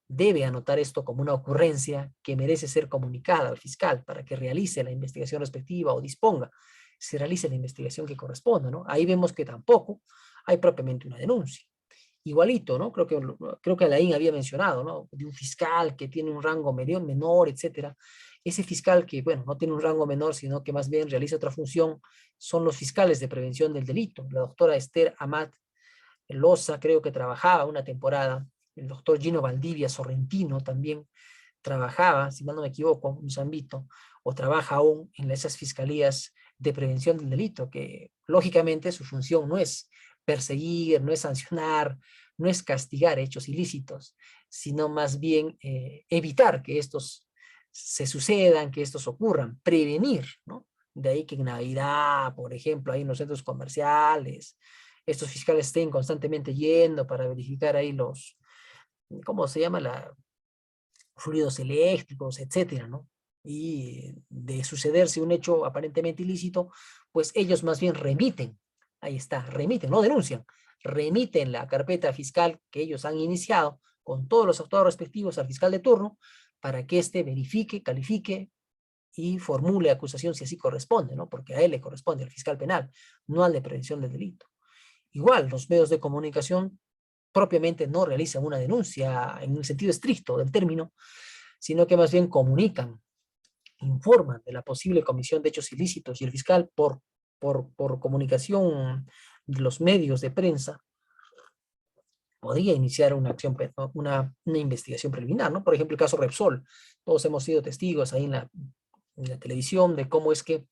debe anotar esto como una ocurrencia que merece ser comunicada al fiscal para que realice la investigación respectiva o disponga se realice la investigación que corresponda, ¿no? Ahí vemos que tampoco hay propiamente una denuncia. Igualito, ¿no? Creo que Alain había mencionado, ¿no? De un fiscal que tiene un rango menor, etcétera. Ese fiscal que, bueno, no tiene un rango menor, sino que más bien realiza otra función, son los fiscales de prevención del delito. La doctora Esther Amat Loza creo que trabajaba una temporada, el doctor Gino Valdivia Sorrentino también trabajaba, si mal no me equivoco, un Zambito, o trabaja aún en esas fiscalías de prevención del delito, que lógicamente su función no es perseguir, no es sancionar, no es castigar hechos ilícitos, sino más bien evitar que estos se sucedan, que estos ocurran, prevenir, ¿no? De ahí que en Navidad, por ejemplo, ahí en los centros comerciales, estos fiscales estén constantemente yendo para verificar ahí los, ¿cómo se llama? Fluidos eléctricos, etcétera, ¿no? Y de sucederse un hecho aparentemente ilícito, pues ellos más bien remiten, ahí está, remiten, no denuncian, remiten la carpeta fiscal que ellos han iniciado con todos los actuados respectivos al fiscal de turno para que éste verifique, califique y formule acusación si así corresponde, ¿no? Porque a él le corresponde, al fiscal penal, no al de prevención del delito. Igual, los medios de comunicación propiamente no realizan una denuncia en el sentido estricto del término, sino que más bien comunican, informan de la posible comisión de hechos ilícitos y el fiscal por comunicación de los medios de prensa podría iniciar una acción, una investigación preliminar, ¿no? Por ejemplo, el caso Repsol. Todos hemos sido testigos ahí en la televisión de cómo es que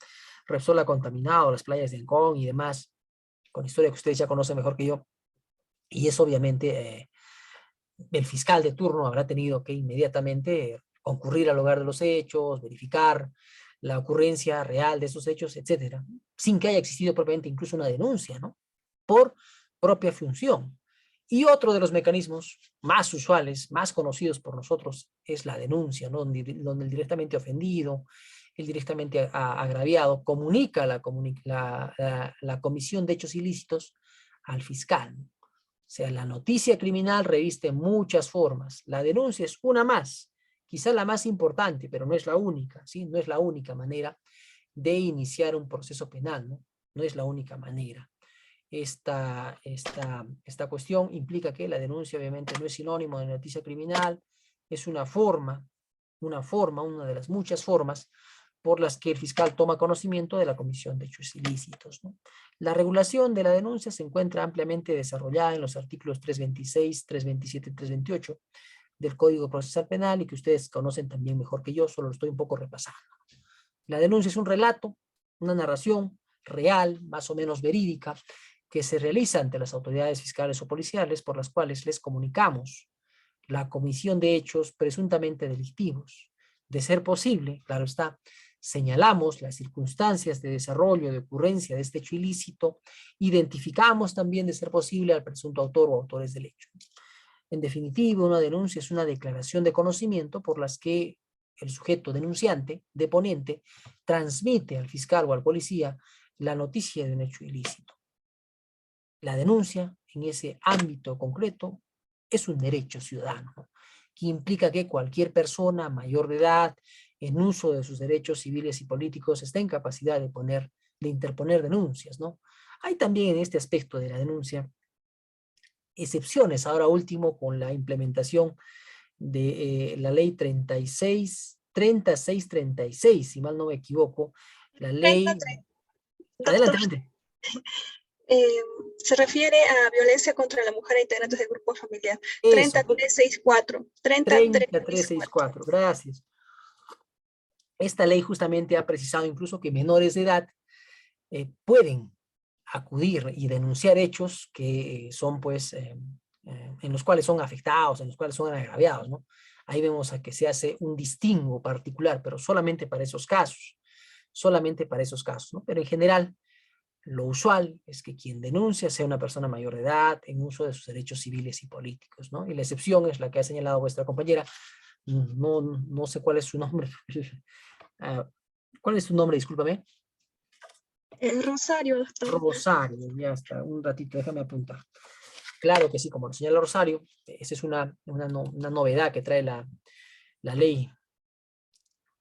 Repsol ha contaminado las playas de Ancón y demás, con historia que ustedes ya conocen mejor que yo. Y es obviamente el fiscal de turno habrá tenido que inmediatamente concurrir al lugar de los hechos, verificar la ocurrencia real de esos hechos, etcétera, sin que haya existido propiamente incluso una denuncia, ¿no? Por propia función. Y otro de los mecanismos más usuales, más conocidos por nosotros, es la denuncia, ¿no? Donde el directamente ofendido, el directamente agraviado, comunica la comisión de hechos ilícitos al fiscal. O sea, la noticia criminal reviste muchas formas. La denuncia es una más, quizá la más importante, pero no es la única, ¿sí? No es la única manera de iniciar un proceso penal, ¿no? No es la única manera. Esta cuestión implica que la denuncia obviamente no es sinónimo de noticia criminal, es una de las muchas formas por las que el fiscal toma conocimiento de la comisión de hechos ilícitos, ¿no? La regulación de la denuncia se encuentra ampliamente desarrollada en los artículos 326, 327 y 328 del Código Procesal Penal y que ustedes conocen también mejor que yo, solo lo estoy un poco repasando. La denuncia es un relato, una narración real, más o menos verídica, que se realiza ante las autoridades fiscales o policiales por las cuales les comunicamos la comisión de hechos presuntamente delictivos. De ser posible, claro está, señalamos las circunstancias de desarrollo, de ocurrencia de este hecho ilícito, identificamos también de ser posible al presunto autor o autores del hecho. En definitiva, una denuncia es una declaración de conocimiento por las que el sujeto denunciante, deponente, transmite al fiscal o al policía la noticia de un hecho ilícito. La denuncia, en ese ámbito concreto, es un derecho ciudadano, ¿no? Que implica que cualquier persona mayor de edad, en uso de sus derechos civiles y políticos, está en capacidad de interponer denuncias, ¿no? Hay también en este aspecto de la denuncia excepciones, ahora último con la implementación de la ley 3636, si mal no me equivoco, la ley... Adelante, Doctor, adelante. se refiere a violencia contra la mujer e integrantes del grupo familiar. Eso, 30364. 30364. 3364, gracias. Esta ley justamente ha precisado incluso que menores de edad pueden acudir y denunciar hechos que son pues en los cuales son afectados, en los cuales son agraviados, ¿no? Ahí vemos a que se hace un distingo particular, pero solamente para esos casos, ¿no? Pero en general, lo usual es que quien denuncia sea una persona mayor de edad en uso de sus derechos civiles y políticos, ¿no? Y la excepción es la que ha señalado vuestra compañera, no sé cuál es su nombre. ¿Cuál es tu nombre? Discúlpame. Rosario, doctor. Rosario, ya está, un ratito, déjame apuntar. Claro que sí, como lo señala Rosario, esa es una novedad que trae la ley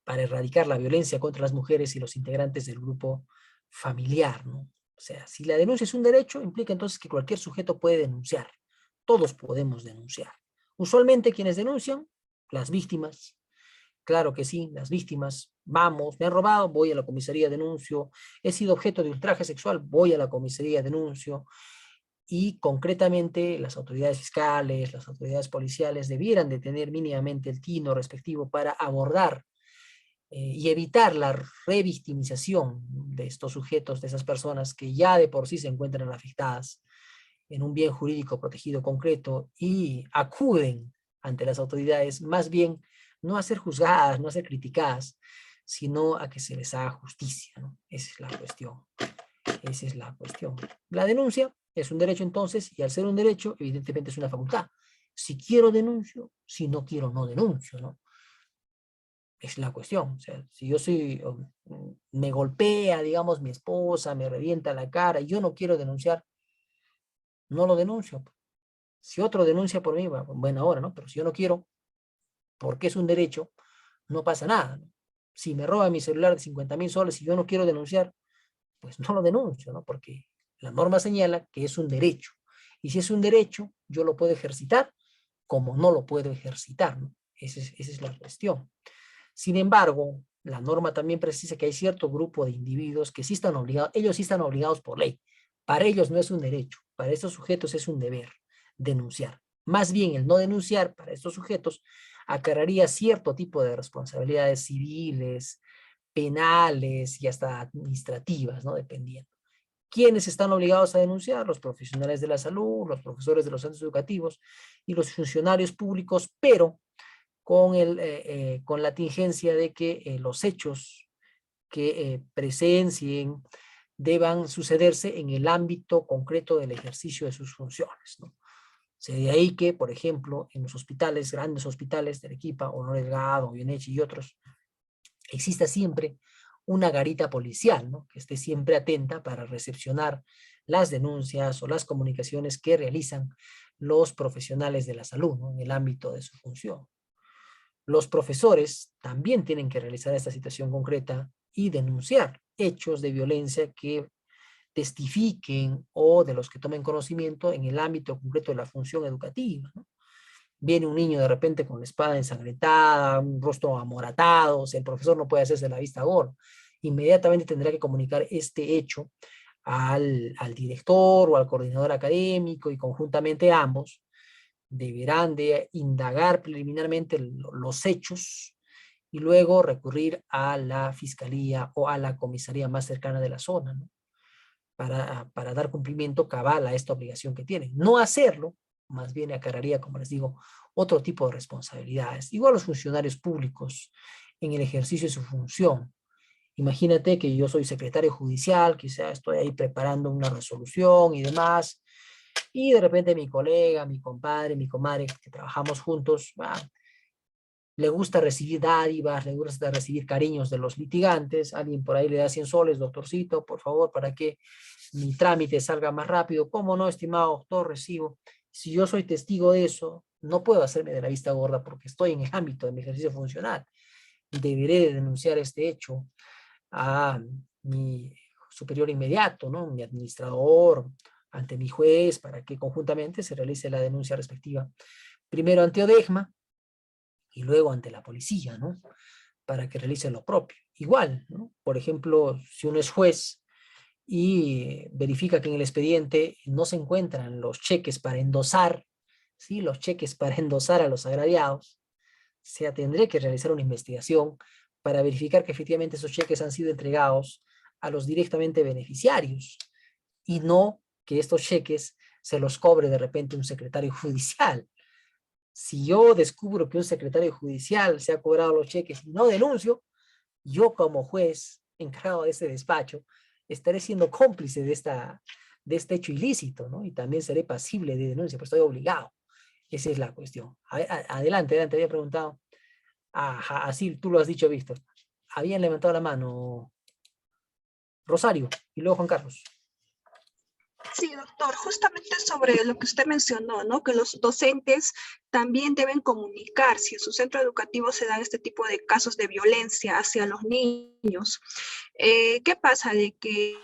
para erradicar la violencia contra las mujeres y los integrantes del grupo familiar, ¿no? O sea, si la denuncia es un derecho, implica entonces que cualquier sujeto puede denunciar. Todos podemos denunciar. Usualmente quienes denuncian, las víctimas. Claro que sí, las víctimas. Vamos, me han robado, voy a la comisaría, denuncio. He sido objeto de ultraje sexual, voy a la comisaría, denuncio. Y concretamente las autoridades fiscales, las autoridades policiales debieran de tener mínimamente el tino respectivo para abordar y evitar la revictimización de estos sujetos, de esas personas que ya de por sí se encuentran afectadas en un bien jurídico protegido concreto y acuden ante las autoridades, más bien no a ser juzgadas, no a ser criticadas, sino a que se les haga justicia, ¿no? Esa es la cuestión. Esa es la cuestión. La denuncia es un derecho entonces, y al ser un derecho, evidentemente es una facultad. Si quiero denuncio, si no quiero no denuncio, ¿no? Es la cuestión. O sea, si yo me golpea, digamos, mi esposa, me revienta la cara, y yo no quiero denunciar, no lo denuncio. Si otro denuncia por mí, buena hora, ¿no? Pero si yo no quiero, porque es un derecho, no pasa nada, ¿no? Si me roban mi celular de 50.000 soles y yo no quiero denunciar, pues no lo denuncio, ¿no? Porque la norma señala que es un derecho. Y si es un derecho, yo lo puedo ejercitar como no lo puedo ejercitar, ¿no? Esa es la cuestión. Sin embargo, la norma también precisa que hay cierto grupo de individuos que sí están obligados, ellos sí están obligados por ley. Para ellos no es un derecho, para estos sujetos es un deber denunciar. Más bien el no denunciar para estos sujetos acarrearía cierto tipo de responsabilidades civiles, penales y hasta administrativas, ¿no? Dependiendo. ¿Quiénes están obligados a denunciar? Los profesionales de la salud, los profesores de los centros educativos y los funcionarios públicos, pero con la tingencia de que los hechos que presencien deban sucederse en el ámbito concreto del ejercicio de sus funciones, ¿no? O sea, de ahí que, por ejemplo, en los hospitales, grandes hospitales de Arequipa, Honor Delgado, Bienheche y otros, exista siempre una garita policial, ¿no? Que esté siempre atenta para recepcionar las denuncias o las comunicaciones que realizan los profesionales de la salud, ¿no? En el ámbito de su función. Los profesores también tienen que realizar esta situación concreta y denunciar hechos de violencia que testifiquen o de los que tomen conocimiento en el ámbito concreto de la función educativa, ¿no? Viene un niño de repente con la espada ensangrentada, un rostro amoratado, o sea, el profesor no puede hacerse la vista gorda. Inmediatamente tendrá que comunicar este hecho al director o al coordinador académico y conjuntamente ambos deberán de indagar preliminarmente los hechos y luego recurrir a la fiscalía o a la comisaría más cercana de la zona, ¿no? Para dar cumplimiento cabal a esta obligación que tienen. No hacerlo, más bien acarrearía, como les digo, otro tipo de responsabilidades. Igual los funcionarios públicos en el ejercicio de su función. Imagínate que yo soy secretario judicial, quizá estoy ahí preparando una resolución y demás, y de repente mi colega, mi compadre, mi comadre, que trabajamos juntos, le gusta recibir dádivas, le gusta recibir cariños de los litigantes, alguien por ahí le da 100 soles, doctorcito, por favor, para que mi trámite salga más rápido. ¿Cómo no, estimado doctor? Recibo. Si yo soy testigo de eso, no puedo hacerme de la vista gorda porque estoy en el ámbito de mi ejercicio funcional. Deberé denunciar este hecho a mi superior inmediato, ¿no? Mi administrador, ante mi juez, para que conjuntamente se realice la denuncia respectiva. Primero ante ODEGMA y luego ante la policía, ¿no? Para que realice lo propio. Igual, ¿no? Por ejemplo, si uno es juez y verifica que en el expediente no se encuentran los cheques para endosar, ¿sí? Los cheques para endosar a los agraviados, se tendré que realizar una investigación para verificar que efectivamente esos cheques han sido entregados a los directamente beneficiarios y no que estos cheques se los cobre de repente un secretario judicial. Si yo descubro que un secretario judicial se ha cobrado los cheques y no denuncio, yo como juez encargado de ese despacho estaré siendo cómplice de este hecho ilícito, ¿no? Y también seré pasible de denuncia, pues estoy obligado. Esa es la cuestión. Adelante, había preguntado. Ajá, así tú lo has dicho, Víctor. Habían levantado la mano Rosario y luego Juan Carlos. Sí, doctor, justamente sobre lo que usted mencionó, ¿no? Que los docentes también deben comunicar si en su centro educativo se dan este tipo de casos de violencia hacia los niños. ¿Qué pasa? De que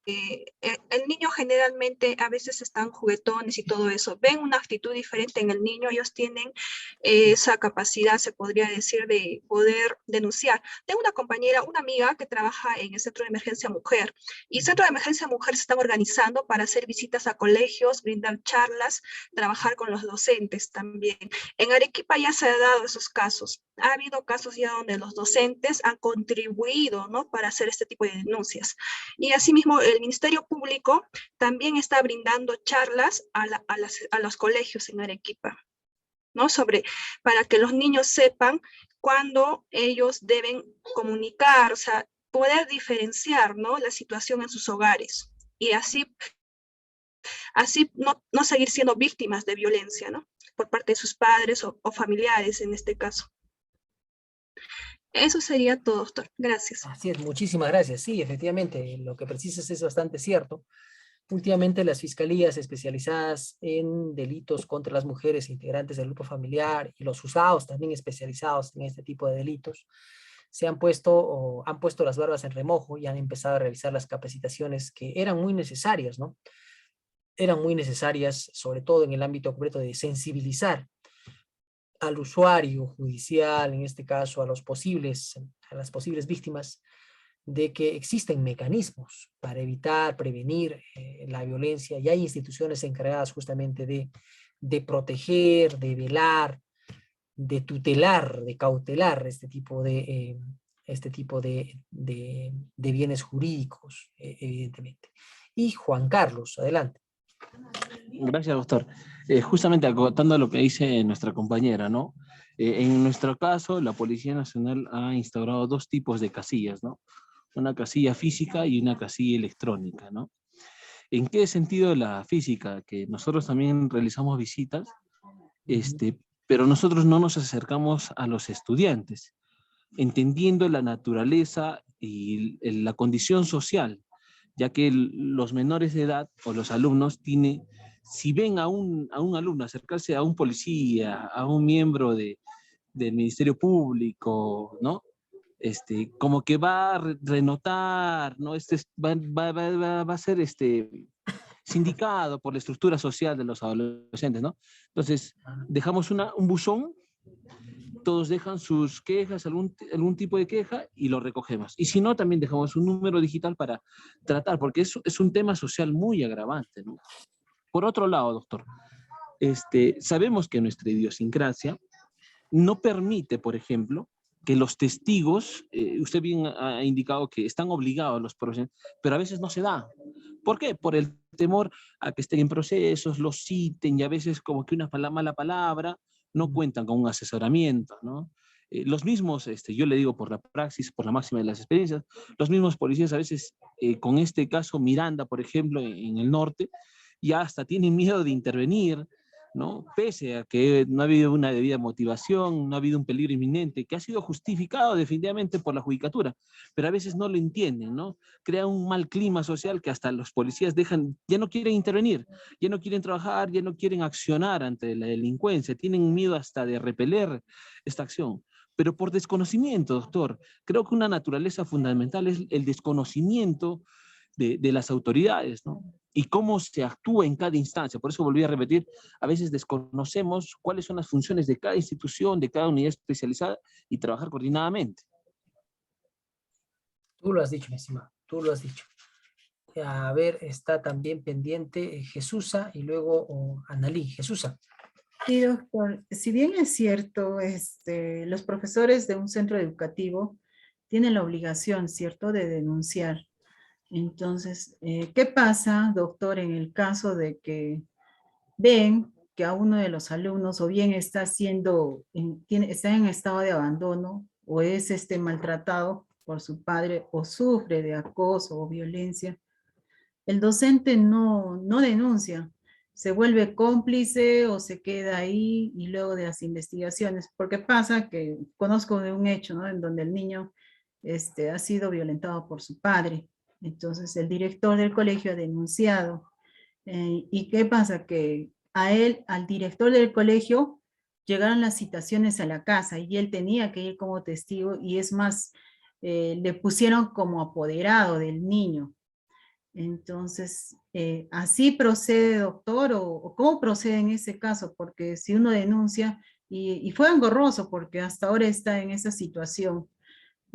el niño generalmente a veces están juguetones y todo eso, ven una actitud diferente en el niño, ellos tienen esa capacidad, se podría decir, de poder denunciar. Tengo una compañera, una amiga que trabaja en el Centro de Emergencia Mujer, y el Centro de Emergencia Mujer se están organizando para hacer visitas a colegios, brindar charlas, trabajar con los docentes también. En Arequipa ya se han dado esos casos. Ha habido casos ya donde los docentes han contribuido, ¿no? Para hacer este tipo de denuncias. Y asimismo, el Ministerio Público también está brindando charlas a los colegios en Arequipa, ¿no? Para que los niños sepan cuándo ellos deben comunicar, o sea, poder diferenciar, ¿no? La situación en sus hogares. Y así no seguir siendo víctimas de violencia, ¿no? Por parte de sus padres o familiares en este caso. Eso sería todo, doctor. Gracias. Así es, muchísimas gracias. Sí, efectivamente, lo que precisas es bastante cierto. Últimamente las fiscalías especializadas en delitos contra las mujeres integrantes del grupo familiar y los juzgados también especializados en este tipo de delitos han puesto las barbas en remojo y han empezado a realizar las capacitaciones que eran muy necesarias, ¿no? Eran muy necesarias, sobre todo en el ámbito concreto de sensibilizar al usuario judicial, en este caso a las posibles víctimas, de que existen mecanismos para evitar, prevenir la violencia, y hay instituciones encargadas justamente de proteger, de velar, de tutelar, de cautelar este tipo de bienes jurídicos, evidentemente. Y Juan Carlos, adelante. Gracias, doctor. Justamente acotando lo que dice nuestra compañera, ¿no? En nuestro caso, la Policía Nacional ha instaurado dos tipos de casillas, ¿no? Una casilla física y una casilla electrónica, ¿no? ¿En qué sentido la física? Que nosotros también realizamos visitas, pero nosotros no nos acercamos a los estudiantes, entendiendo la naturaleza y la condición social, ya que los menores de edad o los alumnos si ven a un alumno acercarse a un policía, a un miembro del Ministerio Público, ¿no? Como que va a renotar, ¿no? Va a ser sindicado por la estructura social de los adolescentes, ¿no? Entonces, dejamos un buzón, todos dejan sus quejas, algún tipo de queja, y lo recogemos. Y si no, también dejamos un número digital para tratar, porque es un tema social muy agravante, ¿no? Por otro lado, doctor, sabemos que nuestra idiosincrasia no permite, por ejemplo, que los testigos, usted bien ha indicado que están obligados los procesos, pero a veces no se da. ¿Por qué? Por el temor a que estén en procesos, los citen, y a veces como que una mala palabra no cuentan con un asesoramiento, ¿no? Los mismos, yo le digo por la praxis, por la máxima de las experiencias, los mismos policías a veces, con este caso Miranda, por ejemplo, en el norte, ya hasta tienen miedo de intervenir, ¿no? Pese a que no ha habido una debida motivación, no ha habido un peligro inminente, que ha sido justificado definitivamente por la judicatura, pero a veces no lo entienden, ¿no? Crea un mal clima social que hasta los policías ya no quieren intervenir, ya no quieren trabajar, ya no quieren accionar ante la delincuencia, tienen miedo hasta de repeler esta acción. Pero por desconocimiento, doctor, creo que una naturaleza fundamental es el desconocimiento de las autoridades, ¿no? Y cómo se actúa en cada instancia. Por eso volví a repetir, a veces desconocemos cuáles son las funciones de cada institución, de cada unidad especializada y trabajar coordinadamente. Tú lo has dicho, mi estimado, tú lo has dicho. A ver, está también pendiente Jesusa y luego Analí. Jesusa. Sí, doctor. Si bien es cierto, los profesores de un centro educativo tienen la obligación, ¿cierto?, de denunciar. Entonces, ¿qué pasa, doctor, en el caso de que ven que a uno de los alumnos o bien está está en estado de abandono o es maltratado por su padre o sufre de acoso o violencia? El docente no denuncia, se vuelve cómplice o se queda ahí y luego de las investigaciones, porque pasa que conozco de un hecho, ¿no?, en donde el niño ha sido violentado por su padre. Entonces el director del colegio ha denunciado. ¿Y qué pasa? Que al director del colegio, llegaron las citaciones a la casa y él tenía que ir como testigo y es más, le pusieron como apoderado del niño. Entonces, ¿así procede, doctor? ¿O cómo procede en ese caso? Porque si uno denuncia, y fue engorroso porque hasta ahora está en esa situación,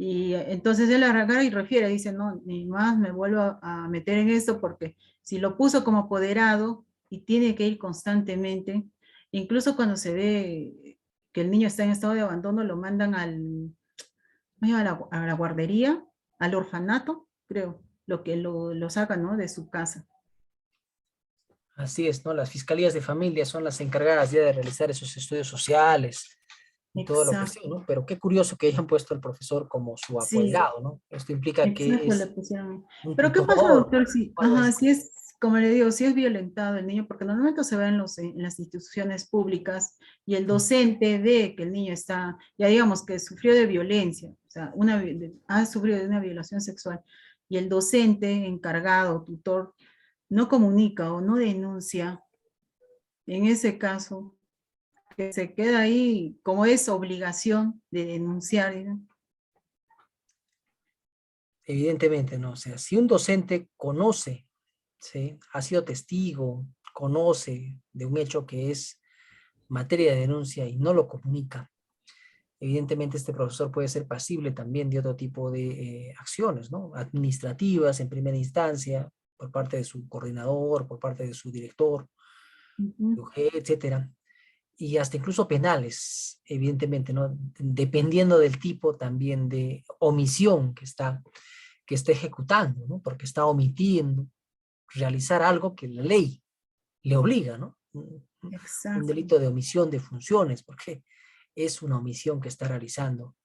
y entonces él agarra y refiere, dice, no, ni más me vuelvo a meter en esto porque si lo puso como apoderado y tiene que ir constantemente, incluso cuando se ve que el niño está en estado de abandono, lo mandan a la guardería, al orfanato, creo, lo que lo sacan, ¿no?, de su casa. Así es, ¿no? Las fiscalías de familia son las encargadas ya de realizar esos estudios sociales y toda la Exacto, cuestión, ¿no? Pero qué curioso que hayan puesto al profesor como su sí. apoderado, ¿no? Esto implica que Exacto, le es pusieron. un Pero ¿qué pasa, tutor doctor? Si, o algo ajá, así. si es, como le digo, si es violentado el niño, porque normalmente se ve en las instituciones públicas y el docente ve que el niño está, ya digamos que sufrió de violencia, o sea, ha sufrido de una violación sexual, y el docente encargado, tutor, no comunica o no denuncia, en ese caso, que se queda ahí como es obligación de denunciar, ¿no? Evidentemente, ¿no? O sea, si un docente conoce, ¿sí?, ha sido testigo, conoce de un hecho que es materia de denuncia y no lo comunica, evidentemente este profesor puede ser pasible también de otro tipo de acciones, ¿no? Administrativas en primera instancia, por parte de su coordinador, por parte de su director, Ujú. etcétera, y hasta incluso penales, evidentemente, ¿no? Dependiendo del tipo también de omisión que está ejecutando, ¿no? Porque está omitiendo realizar algo que la ley le obliga, ¿no? Un Exacto. delito de omisión de funciones, porque es una omisión que está realizando.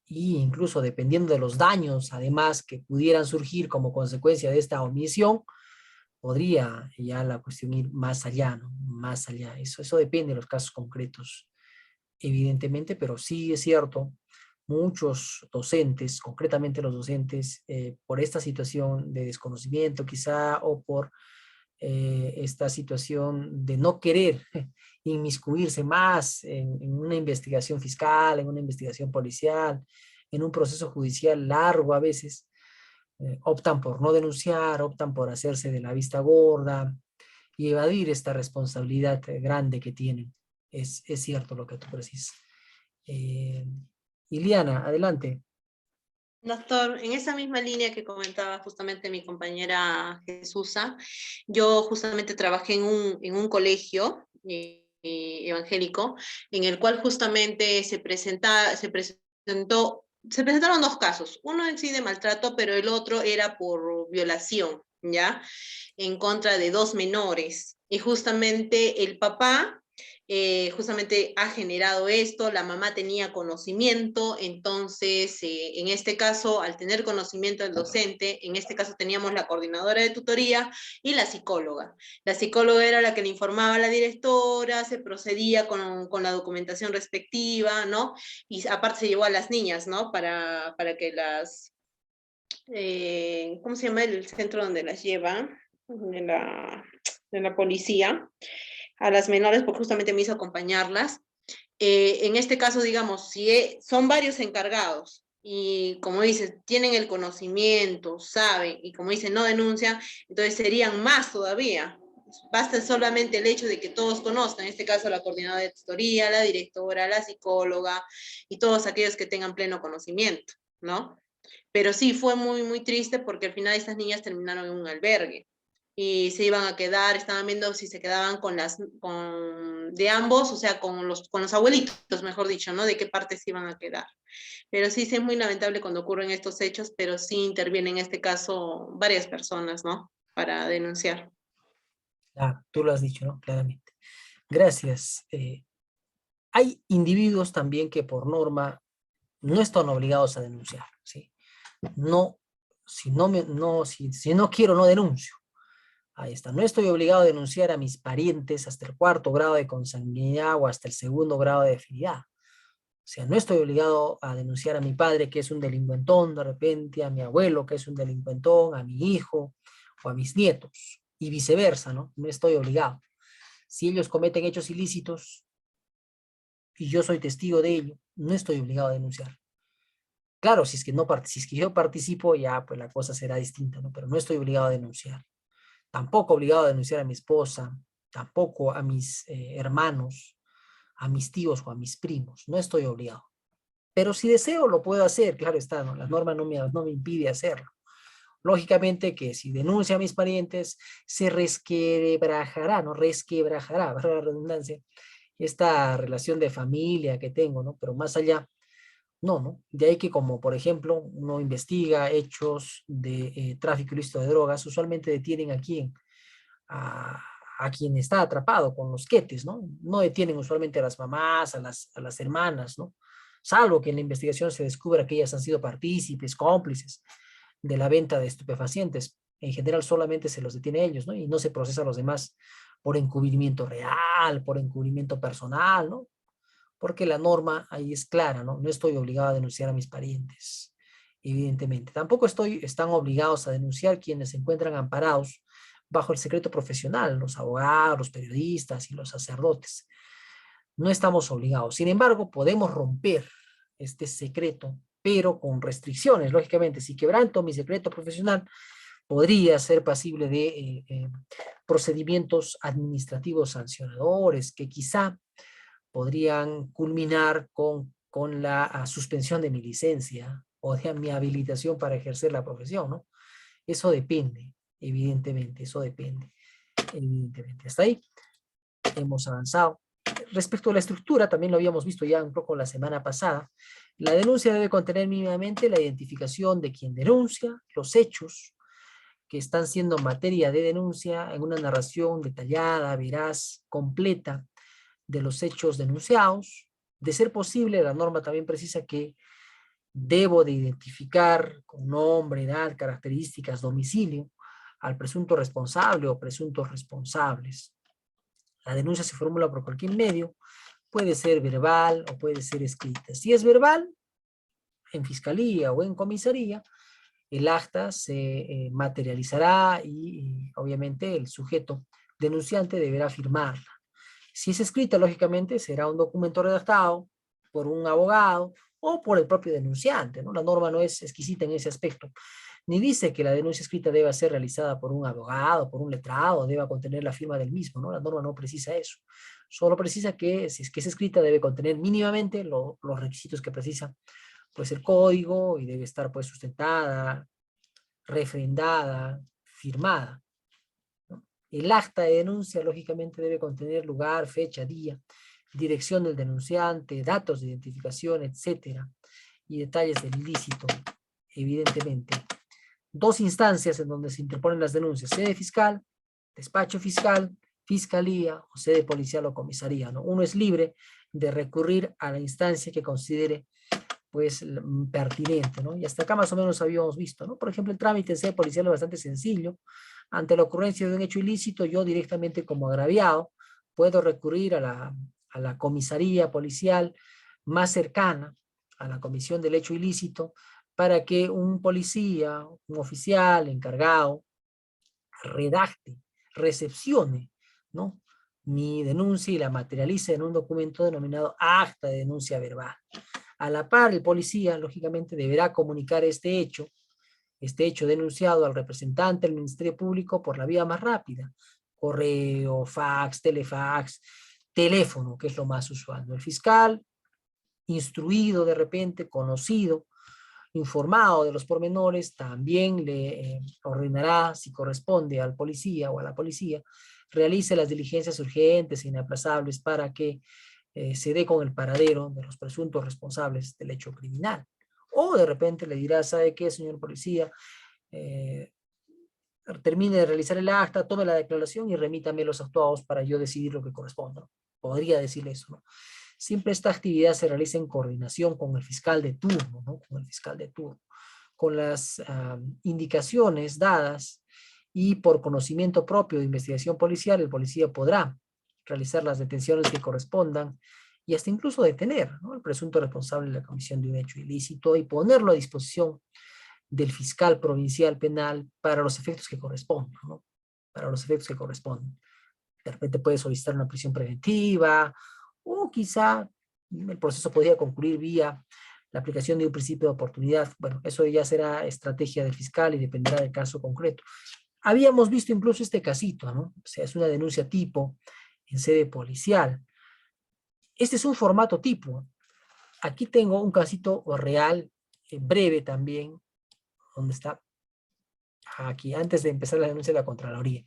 Y incluso dependiendo de los daños, además, que pudieran surgir como consecuencia de esta omisión, podría ya la cuestión ir más allá, ¿no? Más allá. Eso depende de los casos concretos, evidentemente, pero sí es cierto, muchos docentes, concretamente los docentes, por esta situación de desconocimiento quizá, o por esta situación de no querer inmiscuirse más en una investigación fiscal, en una investigación policial, en un proceso judicial largo a veces, optan por no denunciar, optan por hacerse de la vista gorda y evadir esta responsabilidad grande que tienen. Es cierto lo que tú precisas. Iliana, adelante. Doctor, en esa misma línea que comentaba justamente mi compañera Jesusa, yo justamente trabajé en un colegio evangélico, en el cual justamente se presentaron dos casos, uno en sí de maltrato, pero el otro era por violación, ¿ya? En contra de dos menores. Y justamente el papá justamente ha generado esto, la mamá tenía conocimiento, entonces en este caso, al tener conocimiento del docente, en este caso teníamos la coordinadora de tutoría y la psicóloga. La psicóloga era la que le informaba a la directora, se procedía con la documentación respectiva, ¿no? Y aparte se llevó a las niñas, ¿no? Para que las, ¿cómo se llama el centro donde las lleva? De la policía, a las menores, porque justamente me hizo acompañarlas. En este caso, digamos, si son varios encargados y como dices, tienen el conocimiento, saben, y como dicen, no denuncian, entonces serían más todavía. Basta solamente el hecho de que todos conozcan, en este caso la coordinadora de tutoría, la directora, la psicóloga y todos aquellos que tengan pleno conocimiento, ¿no? Pero sí, fue muy, muy triste porque al final estas niñas terminaron en un albergue y se iban a quedar, estaban viendo si se quedaban de ambos, o sea, con los abuelitos, mejor dicho, ¿no? De qué parte se iban a quedar. Pero sí, sí es muy lamentable cuando ocurren estos hechos, pero sí intervienen en este caso varias personas, ¿no? Para denunciar. Ah, tú lo has dicho, ¿no? Claramente. Gracias. Hay individuos también que por norma no están obligados a denunciar, ¿sí? No, si no quiero, no denuncio. Ahí está. No estoy obligado a denunciar a mis parientes hasta el 4º grado de consanguinidad o hasta el 2º grado de afinidad. O sea, no estoy obligado a denunciar a mi padre que es un delincuentón, de repente a mi abuelo que es un delincuentón, a mi hijo o a mis nietos y viceversa, ¿no? No estoy obligado. Si ellos cometen hechos ilícitos y yo soy testigo de ello, no estoy obligado a denunciar. Claro, si es que yo participo, ya pues la cosa será distinta, ¿no? Pero no estoy obligado a denunciar. Tampoco obligado a denunciar a mi esposa, tampoco a mis hermanos, a mis tíos o a mis primos. No estoy obligado. Pero si deseo, lo puedo hacer, claro está, ¿no? La norma no me impide hacerlo. Lógicamente que si denuncio a mis parientes, se resquebrajará, ¿no? Resquebrajará, para la redundancia, esta relación de familia que tengo, ¿no? Pero más allá, no. De ahí que como, por ejemplo, uno investiga hechos de tráfico ilícito de drogas, usualmente detienen a quién, a quien está atrapado con los quetes, ¿no? No detienen usualmente a las mamás, a las hermanas, ¿no? Salvo que en la investigación se descubra que ellas han sido partícipes, cómplices de la venta de estupefacientes. En general solamente se los detiene a ellos, ¿no? Y no se procesa a los demás por encubrimiento real, por encubrimiento personal, ¿no? Porque la norma ahí es clara, ¿no? No estoy obligado a denunciar a mis parientes, evidentemente. Tampoco están obligados a denunciar quienes se encuentran amparados bajo el secreto profesional, los abogados, los periodistas y los sacerdotes. No estamos obligados. Sin embargo, podemos romper este secreto, pero con restricciones, lógicamente. Si quebranto mi secreto profesional, podría ser pasible de procedimientos administrativos sancionadores que quizá podrían culminar con la suspensión de mi licencia o de mi habilitación para ejercer la profesión, ¿no? Eso depende, evidentemente, eso depende, evidentemente. Hasta ahí hemos avanzado. Respecto a la estructura, también lo habíamos visto ya un poco la semana pasada, la denuncia debe contener mínimamente la identificación de quien denuncia, los hechos que están siendo materia de denuncia en una narración detallada, veraz, completa de los hechos denunciados. De ser posible, la norma también precisa que debo de identificar con nombre, edad, características, domicilio, al presunto responsable o presuntos responsables. La denuncia se formula por cualquier medio, puede ser verbal o puede ser escrita. Si es verbal, en fiscalía o en comisaría, el acta se materializará y obviamente el sujeto denunciante deberá firmarla. Si es escrita, lógicamente, será un documento redactado por un abogado o por el propio denunciante, ¿no? La norma no es exquisita en ese aspecto, ni dice que la denuncia escrita deba ser realizada por un abogado, por un letrado, deba contener la firma del mismo, ¿no? La norma no precisa eso. Solo precisa que, si es que es escrita, debe contener mínimamente los requisitos que precisa, pues el código, y debe estar pues sustentada, refrendada, firmada. El acta de denuncia, lógicamente, debe contener lugar, fecha, día, dirección del denunciante, datos de identificación, etcétera, y detalles del ilícito, evidentemente. 2 instancias en donde se interponen las denuncias: sede fiscal, despacho fiscal, fiscalía o sede policial o comisaría, ¿no? Uno es libre de recurrir a la instancia que considere pues pertinente, ¿no? Y hasta acá más o menos habíamos visto, ¿no? Por ejemplo, el trámite en sede policial es bastante sencillo. Ante la ocurrencia de un hecho ilícito, yo directamente como agraviado puedo recurrir a la comisaría policial más cercana a la comisión del hecho ilícito para que un policía, un oficial encargado, redacte, recepcione, ¿no?, mi denuncia y la materialice en un documento denominado acta de denuncia verbal. A la par, el policía, lógicamente, deberá comunicar este hecho denunciado al representante del Ministerio Público por la vía más rápida: correo, fax, telefax, teléfono, que es lo más usual, ¿no? El fiscal, instruido de repente, conocido, informado de los pormenores, también le ordenará, si corresponde al policía o a la policía, realice las diligencias urgentes e inaplazables para que se dé con el paradero de los presuntos responsables del hecho criminal. O de repente le dirá: ¿sabe qué, señor policía? Termine de realizar el acta, tome la declaración y remítame los actuados para yo decidir lo que corresponda. Podría decirle eso, ¿no? Siempre esta actividad se realiza en coordinación con el fiscal de turno, ¿no? Con el fiscal de turno, con las indicaciones dadas, y por conocimiento propio de investigación policial, el policía podrá realizar las detenciones que correspondan y hasta incluso detener, ¿no?, al presunto responsable de la comisión de un hecho ilícito y ponerlo a disposición del fiscal provincial penal para los efectos que correspondan, ¿no? Para los efectos que corresponden. De repente puede solicitar una prisión preventiva, o quizá el proceso podría concluir vía la aplicación de un principio de oportunidad. Bueno, eso ya será estrategia del fiscal y dependerá del caso concreto. Habíamos visto incluso este casito, ¿no? O sea, es una denuncia tipo en sede policial. Este es un formato tipo. Aquí tengo un casito real, breve también, donde está aquí, antes de empezar la denuncia de la Contraloría.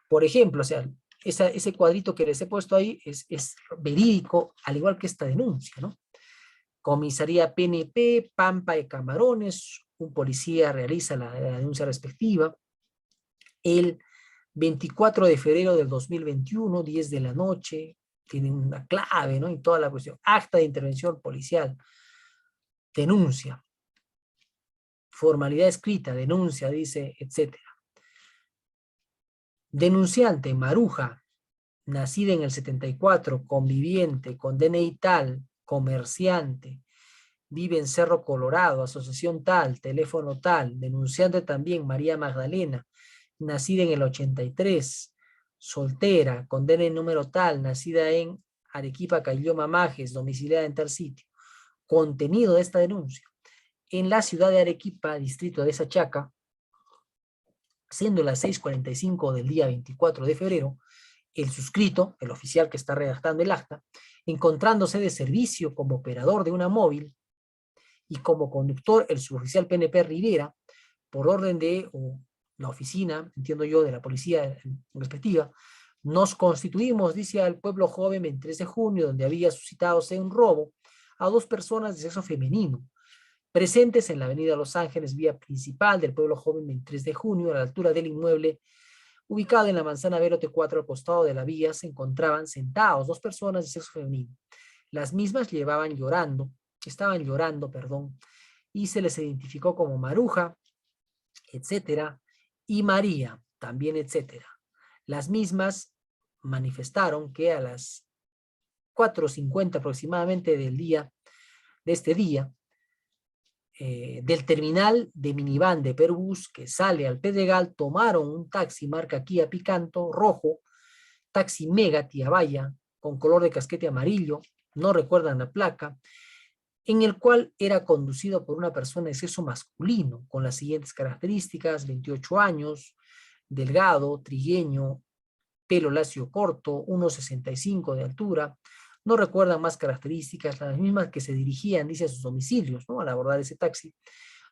Por ejemplo, o sea, ese cuadrito que les he puesto ahí es verídico, al igual que esta denuncia, ¿no? Comisaría PNP, Pampa de Camarones, un policía realiza la denuncia respectiva. El 24 de febrero del 2021, 10 de la noche, tienen una clave, ¿no?, en toda la cuestión: acta de intervención policial, denuncia, formalidad escrita, denuncia, dice, etcétera. Denunciante: Maruja, nacida en el 74, conviviente, con DNI tal, comerciante, vive en Cerro Colorado, asociación tal, teléfono tal. Denunciante también: María Magdalena, nacida en el 83, soltera, con DNI número tal, nacida en Arequipa, Caylloma, Majes, domiciliada en tal sitio. Contenido de esta denuncia: en la ciudad de Arequipa, distrito de Sachaca, siendo las 6:45 del día 24 de febrero, el suscrito, el oficial que está redactando el acta, encontrándose de servicio como operador de una móvil y como conductor el suboficial PNP Rivera, por orden de la oficina, entiendo yo, de la policía respectiva, nos constituimos, dice, al pueblo joven 23 de junio, donde había suscitándose un robo a 2 personas de sexo femenino, presentes en la avenida Los Ángeles, vía principal del pueblo joven 23 de junio, a la altura del inmueble ubicado en la manzana Verote 4, al costado de la vía, se encontraban sentados 2 personas de sexo femenino. Las mismas estaban llorando, y se les identificó como Maruja, etcétera, y María, también, etcétera. Las mismas manifestaron que a las 4:50 aproximadamente de este día, del terminal de minivan de Perbus que sale al Pedregal, tomaron un taxi marca Kia Picanto rojo, taxi Mega Tiabaya, con color de casquete amarillo, no recuerdan la placa, en el cual era conducido por una persona de sexo masculino, con las siguientes características: 28 años, delgado, trigueño, pelo lacio corto, 1,65 de altura. No recuerdan más características, las mismas que se dirigían, dice, a sus domicilios, ¿no?, al abordar ese taxi.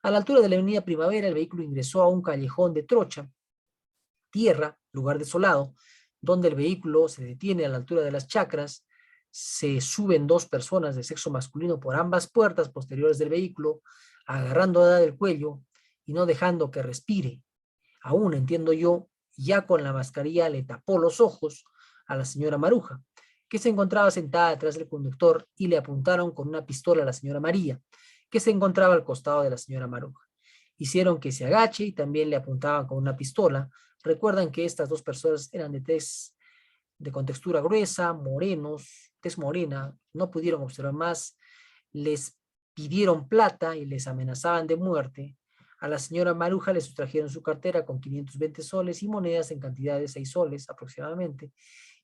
A la altura de la avenida Primavera, el vehículo ingresó a un callejón de trocha, tierra, lugar desolado, donde el vehículo se detiene a la altura de las chacras. Se suben 2 personas de sexo masculino por ambas puertas posteriores del vehículo, agarrándola del cuello y no dejando que respire. Aún, entiendo yo, ya con la mascarilla le tapó los ojos a la señora Maruja, que se encontraba sentada detrás del conductor, y le apuntaron con una pistola a la señora María, que se encontraba al costado de la señora Maruja. Hicieron que se agache y también le apuntaban con una pistola. Recuerdan que estas dos personas eran de contextura gruesa, morenos, tez morena, no pudieron observar más, les pidieron plata y les amenazaban de muerte. A la señora Maruja le sustrajeron su cartera con 520 soles y monedas en cantidad de 6 soles aproximadamente.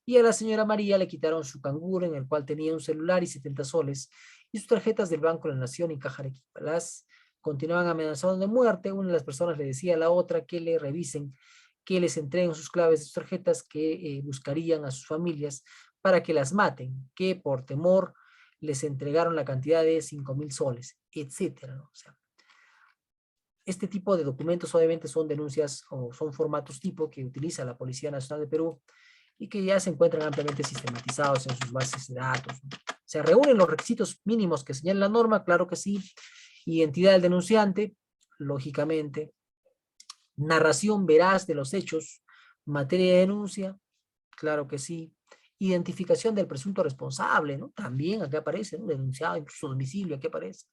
Y a la señora María le quitaron su canguro, en el cual tenía un celular y 70 soles, y sus tarjetas del Banco de la Nación y Caja Arequipa. Las continuaban amenazando de muerte. Una de las personas le decía a la otra que le revisen, que les entreguen sus claves de sus tarjetas, que buscarían a sus familias para que las maten, que por temor les entregaron la cantidad de 5,000 soles, etcétera, ¿no? O sea, este tipo de documentos obviamente son denuncias o son formatos tipo que utiliza la Policía Nacional de Perú y que ya se encuentran ampliamente sistematizados en sus bases de datos, ¿no? ¿Se reúnen los requisitos mínimos que señala la norma? Claro que sí. Identidad del denunciante, lógicamente. Narración veraz de los hechos. Materia de denuncia, claro que sí. Identificación del presunto responsable, ¿no? También aquí aparece, ¿no? Denunciado, incluso domicilio, aquí aparece.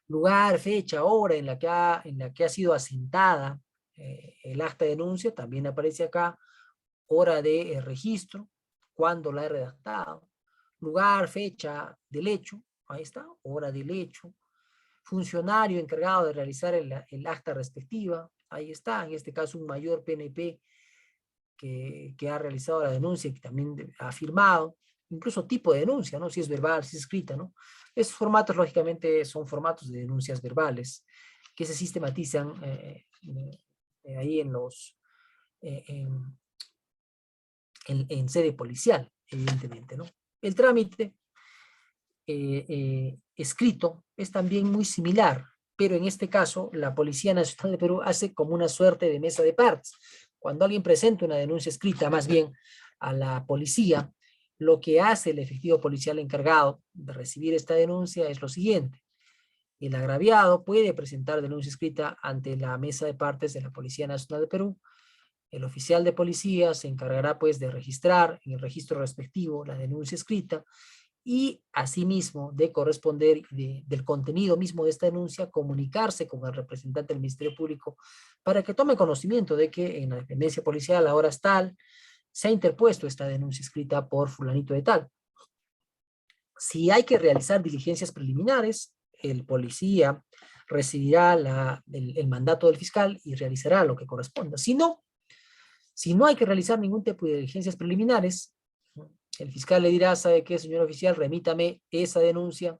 Lugar, fecha, hora en la que ha sido asentada el acta de denuncia, también aparece acá. Hora de registro, cuándo la he redactado. Lugar, fecha del hecho, ahí está, hora del hecho. Funcionario encargado de realizar el acta respectiva, ahí está, en este caso un mayor PNP que ha realizado la denuncia y que también ha firmado, incluso tipo de denuncia, ¿no? Si es verbal, si es escrita, ¿no? Esos formatos, lógicamente, son formatos de denuncias verbales que se sistematizan ahí en sede policial, evidentemente, ¿no? El trámite escrito es también muy similar, pero en este caso la Policía Nacional de Perú hace como una suerte de mesa de partes. Cuando alguien presenta una denuncia escrita, más bien a la policía, lo que hace el efectivo policial encargado de recibir esta denuncia es lo siguiente: el agraviado puede presentar denuncia escrita ante la mesa de partes de la Policía Nacional de Perú. El oficial de policía se encargará pues de registrar en el registro respectivo la denuncia escrita y asimismo de corresponder del contenido mismo de esta denuncia, comunicarse con el representante del Ministerio Público para que tome conocimiento de que en la dependencia policial a horas tal se ha interpuesto esta denuncia escrita por fulanito de tal. Si hay que realizar diligencias preliminares, el policía recibirá el mandato del fiscal y realizará lo que corresponda. Si no hay que realizar ningún tipo de diligencias preliminares, el fiscal le dirá: ¿sabe qué, señor oficial? Remítame esa denuncia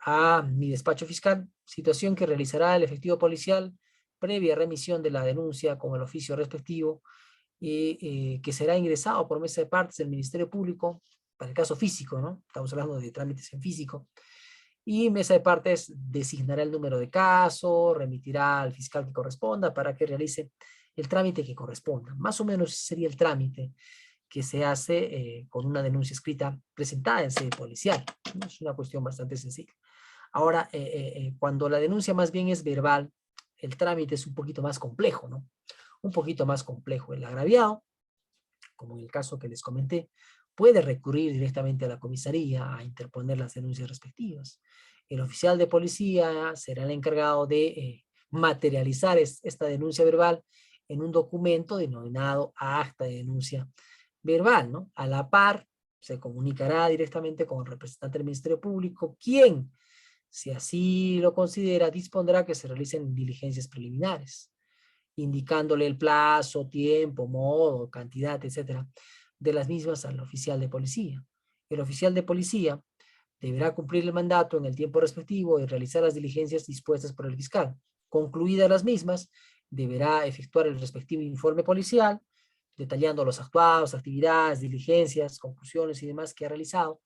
a mi despacho fiscal, situación que realizará el efectivo policial previa remisión de la denuncia con el oficio respectivo, que será ingresado por mesa de partes del Ministerio Público, para el caso físico, ¿no? Estamos hablando de trámites en físico. Y mesa de partes designará el número de caso, remitirá al fiscal que corresponda para que realice el trámite que corresponda. Más o menos sería el trámite que se hace con una denuncia escrita presentada en sede policial. Es una cuestión bastante sencilla. Ahora, cuando la denuncia más bien es verbal, el trámite es un poquito más complejo, ¿no? Un poquito más complejo. El agraviado, como en el caso que les comenté, puede recurrir directamente a la comisaría a interponer las denuncias respectivas. El oficial de policía será el encargado de materializar esta denuncia verbal en un documento denominado acta de denuncia verbal, ¿no? A la par, se comunicará directamente con el representante del Ministerio Público, quien, si así lo considera, dispondrá que se realicen diligencias preliminares, indicándole el plazo, tiempo, modo, cantidad, etcétera, de las mismas al oficial de policía. El oficial de policía deberá cumplir el mandato en el tiempo respectivo y realizar las diligencias dispuestas por el fiscal. Concluidas las mismas, deberá efectuar el respectivo informe policial, detallando los actuados, actividades, diligencias, conclusiones y demás que ha realizado,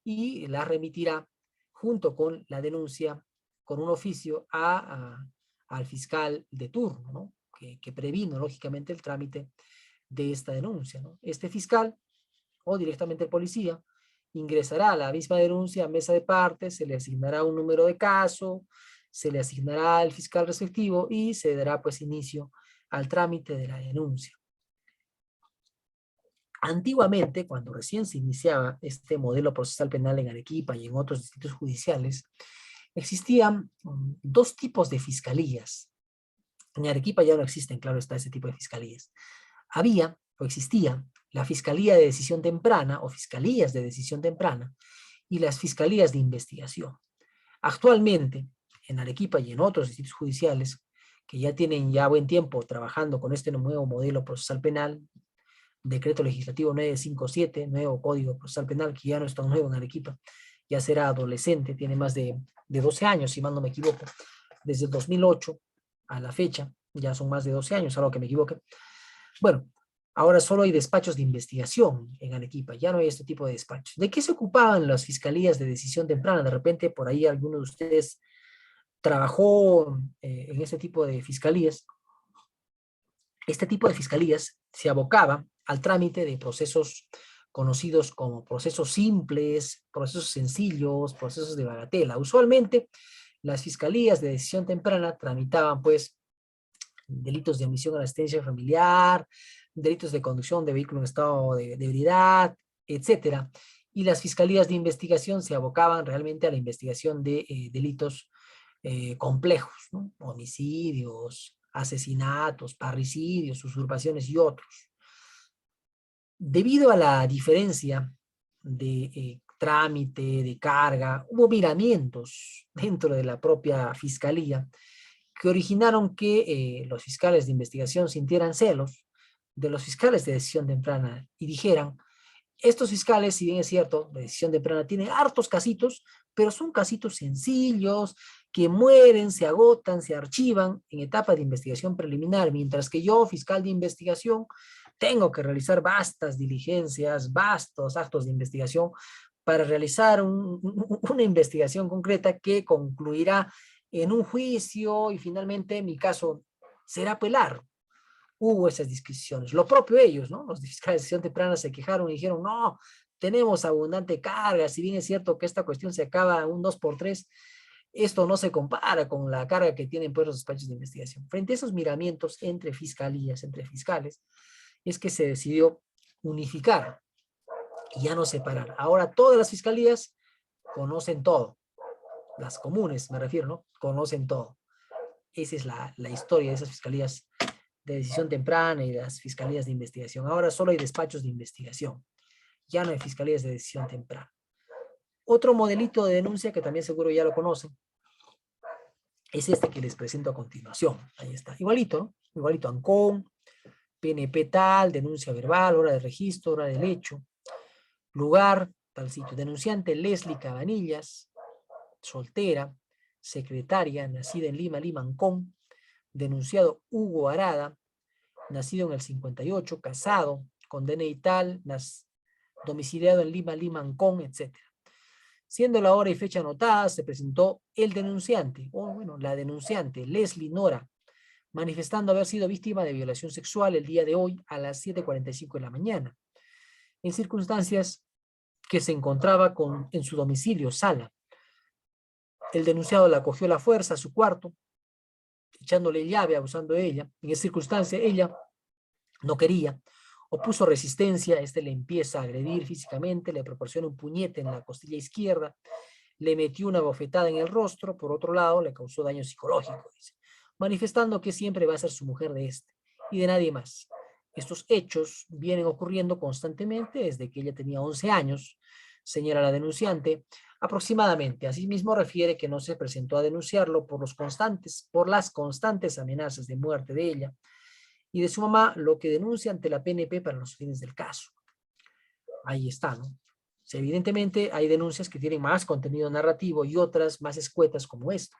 y la remitirá junto con la denuncia, con un oficio al fiscal de turno, ¿no? que previno lógicamente el trámite de esta denuncia, ¿no? Este fiscal o directamente el policía ingresará la misma denuncia a mesa de partes, se le asignará un número de caso, se le asignará al fiscal respectivo y se dará pues inicio al trámite de la denuncia. Antiguamente, cuando recién se iniciaba este modelo procesal penal en Arequipa y en otros distritos judiciales, existían dos tipos de fiscalías. En Arequipa ya no existen, claro está, ese tipo de fiscalías. Había o existía la Fiscalía de Decisión Temprana o Fiscalías de Decisión Temprana y las Fiscalías de Investigación. Actualmente, en Arequipa y en otros distritos judiciales, que ya tienen ya buen tiempo trabajando con este nuevo modelo procesal penal, Decreto Legislativo 957, nuevo Código Procesal Penal, que ya no es tan nuevo en Arequipa, ya será adolescente, tiene más de 12 años, si mal no me equivoco, desde el 2008 a la fecha, ya son más de 12 años, algo que me equivoque. Bueno, ahora solo hay despachos de investigación en Arequipa, ya no hay este tipo de despachos. ¿De qué se ocupaban las fiscalías de decisión temprana? De repente, por ahí alguno de ustedes trabajó en este tipo de fiscalías. Este tipo de fiscalías se abocaba al trámite de procesos conocidos como procesos simples, procesos sencillos, procesos de bagatela. Usualmente, las fiscalías de decisión temprana tramitaban, pues, delitos de omisión a la asistencia familiar, delitos de conducción de vehículo en estado de ebriedad, etcétera. Y las fiscalías de investigación se abocaban realmente a la investigación de delitos complejos, ¿no? Homicidios, asesinatos, parricidios, usurpaciones y otros. Debido a la diferencia de trámite, de carga, hubo miramientos dentro de la propia fiscalía que originaron que los fiscales de investigación sintieran celos de los fiscales de decisión temprana y dijeran, estos fiscales, si bien es cierto, de decisión temprana tienen hartos casitos, pero son casitos sencillos, que mueren, se agotan, se archivan en etapa de investigación preliminar, mientras que yo, fiscal de investigación, tengo que realizar vastas diligencias, vastos actos de investigación para realizar una investigación concreta que concluirá en un juicio y finalmente mi caso será apelar. Hubo esas disquisiciones. Lo propio ellos, ¿no? Los fiscales de decisión temprana se quejaron y dijeron, no, tenemos abundante carga, si bien es cierto que esta cuestión se acaba un 2x3, esto no se compara con la carga que tienen pues, los despachos de investigación. Frente a esos miramientos entre fiscalías, entre fiscales, es que se decidió unificar y ya no separar. Ahora todas las fiscalías conocen todo. Las comunes, me refiero, ¿no? Conocen todo. Esa es la historia de esas fiscalías de decisión temprana y las fiscalías de investigación. Ahora solo hay despachos de investigación. Ya no hay fiscalías de decisión temprana. Otro modelito de denuncia que también seguro ya lo conocen es este que les presento a continuación. Ahí está. Igualito, ¿no? Igualito ANCON, PNP tal, denuncia verbal, hora de registro, hora del hecho, lugar, tal sitio. Denunciante Leslie Cabanillas, soltera, secretaria, nacida en Lima, Lima, Ancón. Denunciado Hugo Arada, nacido en el 58, casado, con DNI tal, domiciliado en Lima, Lima, Ancón, etc. Siendo la hora y fecha anotada, se presentó el denunciante, o bueno, la denunciante, Leslie Nora, manifestando haber sido víctima de violación sexual el día de hoy a las 7:45 de la mañana, en circunstancias que se encontraba en su domicilio, Sala. El denunciado la acogió a la fuerza a su cuarto, echándole llave, abusando de ella. En esa circunstancia, ella no quería, opuso resistencia, le empieza a agredir físicamente, le proporciona un puñete en la costilla izquierda, le metió una bofetada en el rostro, por otro lado, le causó daño psicológico, dice, manifestando que siempre va a ser su mujer de y de nadie más. Estos hechos vienen ocurriendo constantemente desde que ella tenía 11 años, señala la denunciante, aproximadamente. Asimismo refiere que no se presentó a denunciarlo por las constantes amenazas de muerte de ella y de su mamá, lo que denuncia ante la PNP para los fines del caso. Ahí está, ¿no? O sea, evidentemente hay denuncias que tienen más contenido narrativo y otras más escuetas como esto.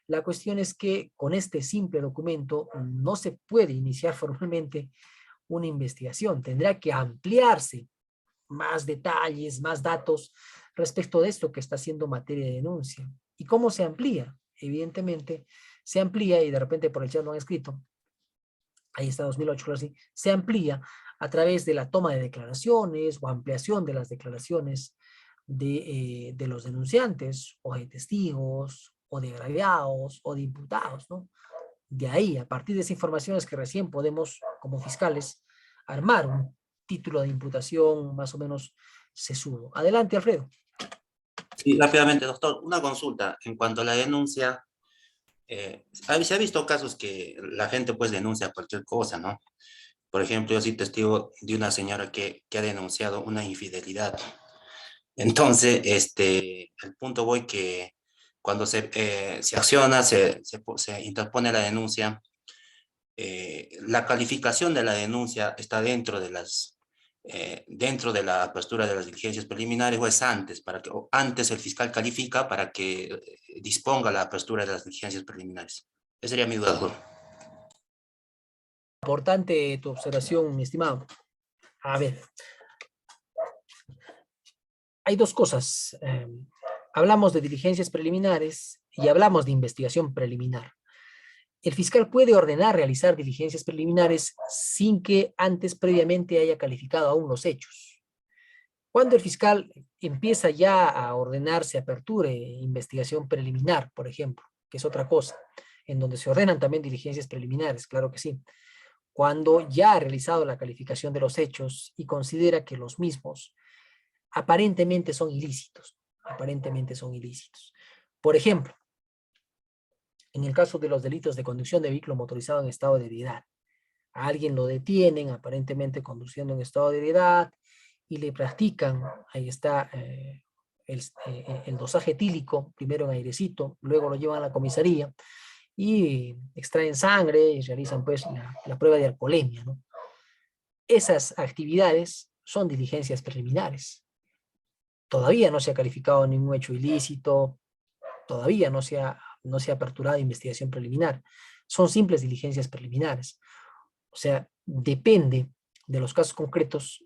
La cuestión es que con este simple documento no se puede iniciar formalmente una investigación. Tendrá que ampliarse más detalles, más datos respecto de esto que está siendo materia de denuncia. ¿Y cómo se amplía? Evidentemente se amplía, y de repente por el chat lo han escrito, ahí está 2008, así, se amplía a través de la toma de declaraciones o ampliación de las declaraciones de los denunciantes o de testigos o de agraviados o de imputados, ¿no? De ahí, a partir de esa información es que recién podemos, como fiscales, armar un título de imputación más o menos sesudo. Adelante, Alfredo. Sí, rápidamente, doctor, una consulta en cuanto a la denuncia. Se ha visto casos que la gente pues denuncia cualquier cosa, ¿no? Por ejemplo, yo soy testigo de una señora que ha denunciado una infidelidad. Entonces, el punto voy que cuando se acciona, se interpone la denuncia, la calificación de la denuncia está dentro de la apertura de las diligencias preliminares o es antes, o antes el fiscal califica para que disponga la apertura de las diligencias preliminares. Esa sería mi duda, doctor. Importante tu observación, mi estimado. A ver, hay dos cosas. Hablamos de diligencias preliminares y hablamos de investigación preliminar. El fiscal puede ordenar realizar diligencias preliminares sin que antes previamente haya calificado aún los hechos. Cuando el fiscal empieza ya a ordenar se aperture investigación preliminar, por ejemplo, que es otra cosa, en donde se ordenan también diligencias preliminares, claro que sí. Cuando ya ha realizado la calificación de los hechos y considera que los mismos aparentemente son ilícitos, Por ejemplo, en el caso de los delitos de conducción de vehículo motorizado en estado de ebriedad, a alguien lo detienen aparentemente conduciendo en estado de ebriedad y le practican, ahí está el dosaje etílico, primero en airecito, luego lo llevan a la comisaría y extraen sangre y realizan pues la prueba de alcoholemia, ¿no? Esas actividades son diligencias preliminares. Todavía no se ha calificado ningún hecho ilícito, todavía no se ha aperturado investigación preliminar. Son simples diligencias preliminares. O sea, depende de los casos concretos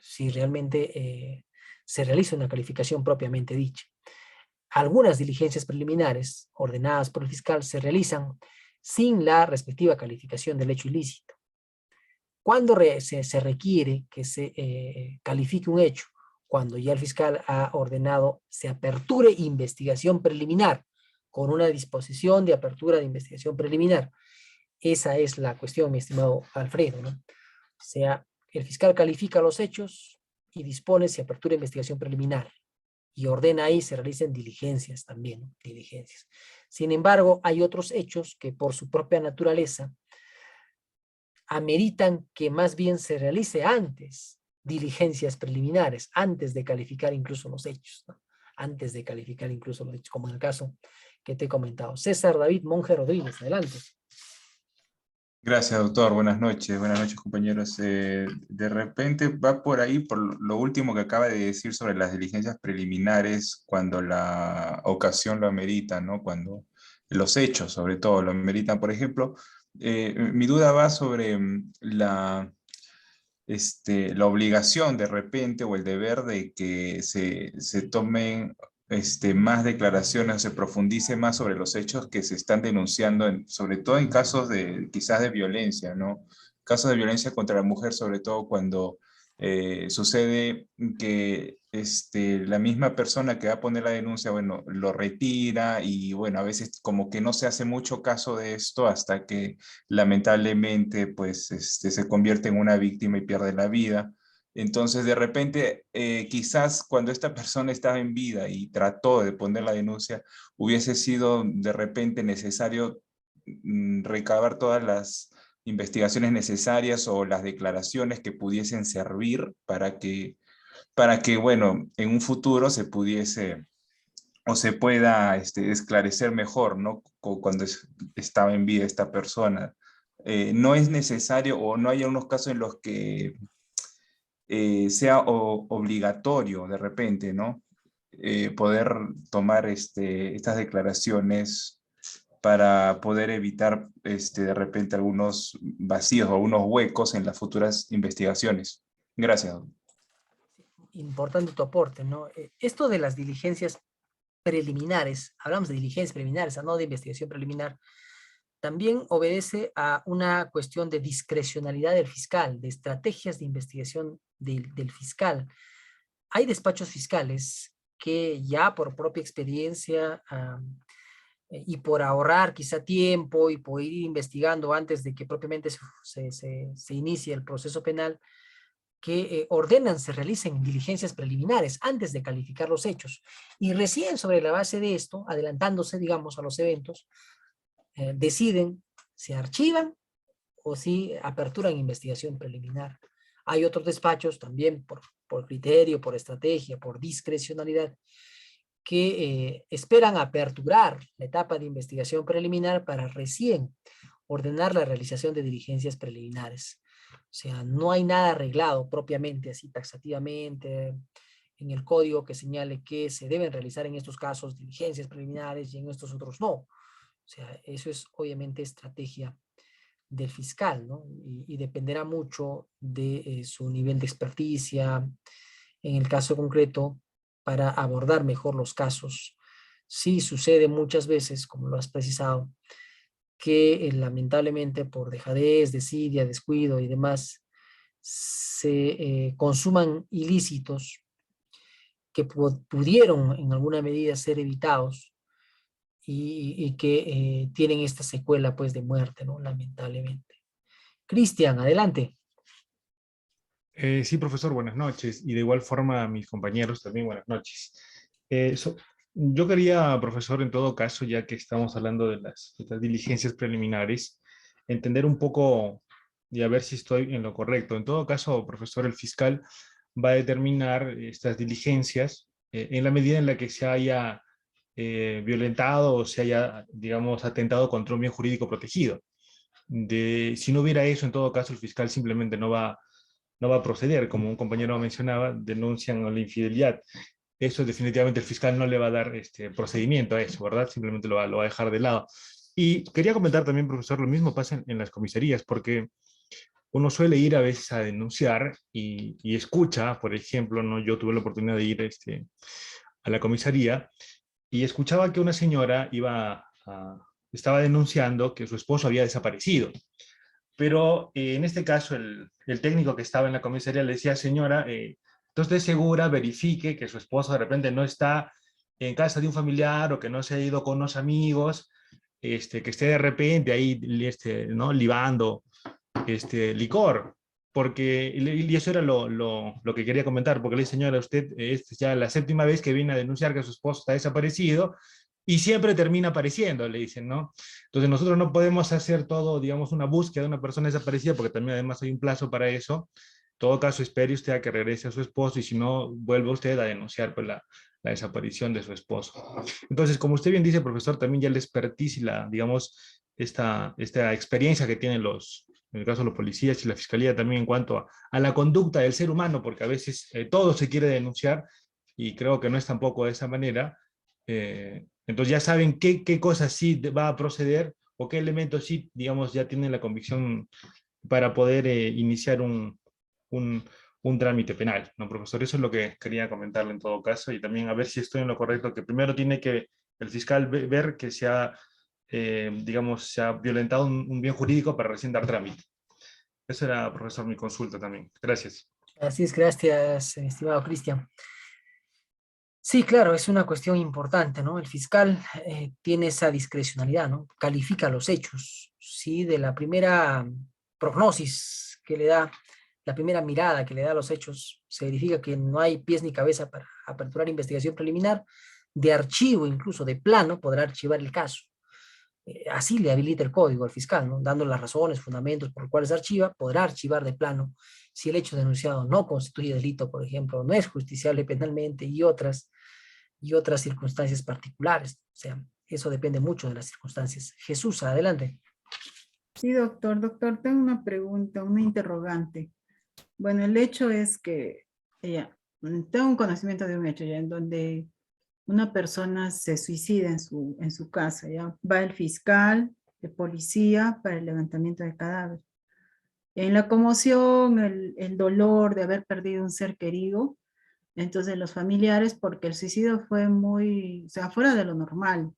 si realmente se realiza una calificación propiamente dicha. Algunas diligencias preliminares ordenadas por el fiscal se realizan sin la respectiva calificación del hecho ilícito. Cuando se requiere que se califique un hecho, cuando ya el fiscal ha ordenado se aperture investigación preliminar con una disposición de apertura de investigación preliminar. Esa es la cuestión, mi estimado Alfredo, ¿no? O sea, el fiscal califica los hechos y dispone se apertura investigación preliminar y ordena ahí se realicen diligencias también, ¿no? Diligencias. Sin embargo, hay otros hechos que por su propia naturaleza ameritan que más bien se realice antes diligencias preliminares, antes de calificar incluso los hechos, ¿no? Antes de calificar incluso los hechos, como en el caso que te he comentado. César David Monge Rodríguez, adelante. Gracias, doctor. Buenas noches, compañeros. De repente va por ahí, por lo último que acaba de decir sobre las diligencias preliminares, cuando la ocasión lo amerita, ¿no? Cuando los hechos, sobre todo, lo ameritan. Por ejemplo, mi duda va sobre la obligación de repente o el deber de que se tomen más declaraciones o se profundice más sobre los hechos que se están denunciando, sobre todo en casos de quizás de violencia, ¿no? Casos de violencia contra la mujer, sobre todo cuando sucede que la misma persona que va a poner la denuncia, bueno, lo retira y bueno, a veces como que no se hace mucho caso de esto hasta que lamentablemente pues se convierte en una víctima y pierde la vida. Entonces de repente quizás cuando esta persona estaba en vida y trató de poner la denuncia, hubiese sido de repente necesario recabar todas las investigaciones necesarias o las declaraciones que pudiesen servir para que, bueno, en un futuro se pudiese o se pueda esclarecer mejor, ¿no? Cuando estaba en vida esta persona. No es necesario o no hay unos casos en los que sea obligatorio de repente, ¿no? Poder tomar estas declaraciones para poder evitar de repente algunos vacíos o algunos huecos en las futuras investigaciones. Gracias. Importante tu aporte, ¿no? Esto de las diligencias preliminares, hablamos de diligencias preliminares, no de investigación preliminar, también obedece a una cuestión de discrecionalidad del fiscal, de estrategias de investigación del fiscal. Hay despachos fiscales que ya por propia experiencia y por ahorrar quizá tiempo y por ir investigando antes de que propiamente se inicie el proceso penal, que ordenan se realicen diligencias preliminares antes de calificar los hechos, y recién sobre la base de esto, adelantándose, digamos, a los eventos, deciden si archivan o si aperturan investigación preliminar. Hay otros despachos también por criterio, por estrategia, por discrecionalidad, que esperan aperturar la etapa de investigación preliminar para recién ordenar la realización de diligencias preliminares. O sea, no hay nada arreglado propiamente, así taxativamente, en el código que señale que se deben realizar en estos casos diligencias preliminares y en estos otros no. O sea, eso es obviamente estrategia del fiscal, ¿no? Y dependerá mucho de su nivel de experticia, en el caso concreto, para abordar mejor los casos. Sí sucede muchas veces, como lo has precisado, que lamentablemente por dejadez, desidia, descuido y demás, se consuman ilícitos que pudieron en alguna medida ser evitados y que tienen esta secuela pues de muerte, ¿no? Lamentablemente. Cristian, adelante. Sí, profesor, buenas noches. Y de igual forma a mis compañeros también, buenas noches. Yo quería, profesor, en todo caso, ya que estamos hablando de las diligencias preliminares, entender un poco y a ver si estoy en lo correcto. En todo caso, profesor, el fiscal va a determinar estas diligencias en la medida en la que se haya violentado o se haya, digamos, atentado contra un bien jurídico protegido. Si no hubiera eso, en todo caso, el fiscal simplemente no va a proceder. Como un compañero mencionaba, denuncian a la infidelidad. Eso definitivamente el fiscal no le va a dar procedimiento a eso, ¿verdad? Simplemente lo va a dejar de lado. Y quería comentar también, profesor, lo mismo pasa en las comisarías, porque uno suele ir a veces a denunciar y escucha, por ejemplo, ¿no? Yo tuve la oportunidad de ir a la comisaría y escuchaba que una señora estaba denunciando que su esposo había desaparecido. Pero en este caso el técnico que estaba en la comisaría le decía, señora, entonces esté segura, verifique que su esposo de repente no está en casa de un familiar o que no se ha ido con unos amigos, que esté de repente ahí ¿no? libando licor. Y eso era lo que quería comentar, porque le dije, señora, usted es ya la 7ª vez que viene a denunciar que su esposo está desaparecido, y siempre termina apareciendo, le dicen, ¿no? Entonces nosotros no podemos hacer todo, digamos, una búsqueda de una persona desaparecida, porque también además hay un plazo para eso. En todo caso, espere usted a que regrese a su esposo, y si no, vuelve usted a denunciar pues, la desaparición de su esposo. Entonces, como usted bien dice, profesor, también ya el expertise y digamos, esta experiencia que tienen en el caso de los policías y la fiscalía también en cuanto a la conducta del ser humano, porque a veces todo se quiere denunciar, y creo que no es tampoco de esa manera. Entonces ya saben qué cosas sí va a proceder o qué elementos sí, digamos, ya tienen la convicción para poder iniciar un trámite penal, ¿no, profesor? Eso es lo que quería comentarle en todo caso, y también a ver si estoy en lo correcto, que primero tiene que el fiscal ver que digamos, se ha violentado un bien jurídico para recién dar trámite. Esa era, profesor, mi consulta también. Gracias. Así es, gracias, estimado Cristian. Sí, claro, es una cuestión importante, ¿no? El fiscal tiene esa discrecionalidad, ¿no? Califica los hechos, ¿sí? De la primera prognosis que le da, la primera mirada que le da a los hechos, se verifica que no hay pies ni cabeza para aperturar investigación preliminar, de archivo, incluso de plano, podrá archivar el caso. Así le habilita el código al fiscal, ¿no? Dando las razones, fundamentos por los cuales archiva, podrá archivar de plano si el hecho denunciado no constituye delito, por ejemplo, no es justiciable penalmente y otras circunstancias particulares. O sea, eso depende mucho de las circunstancias. Jesús, adelante. Sí, doctor. Doctor, tengo una pregunta, una interrogante. Bueno, el hecho es que tengo un conocimiento de un hecho ya en donde una persona se suicida en su casa, ¿ya? Va el fiscal, el policía para el levantamiento del cadáver. En la conmoción, el dolor de haber perdido un ser querido, entonces los familiares, porque el suicidio fue muy, o sea, fuera de lo normal.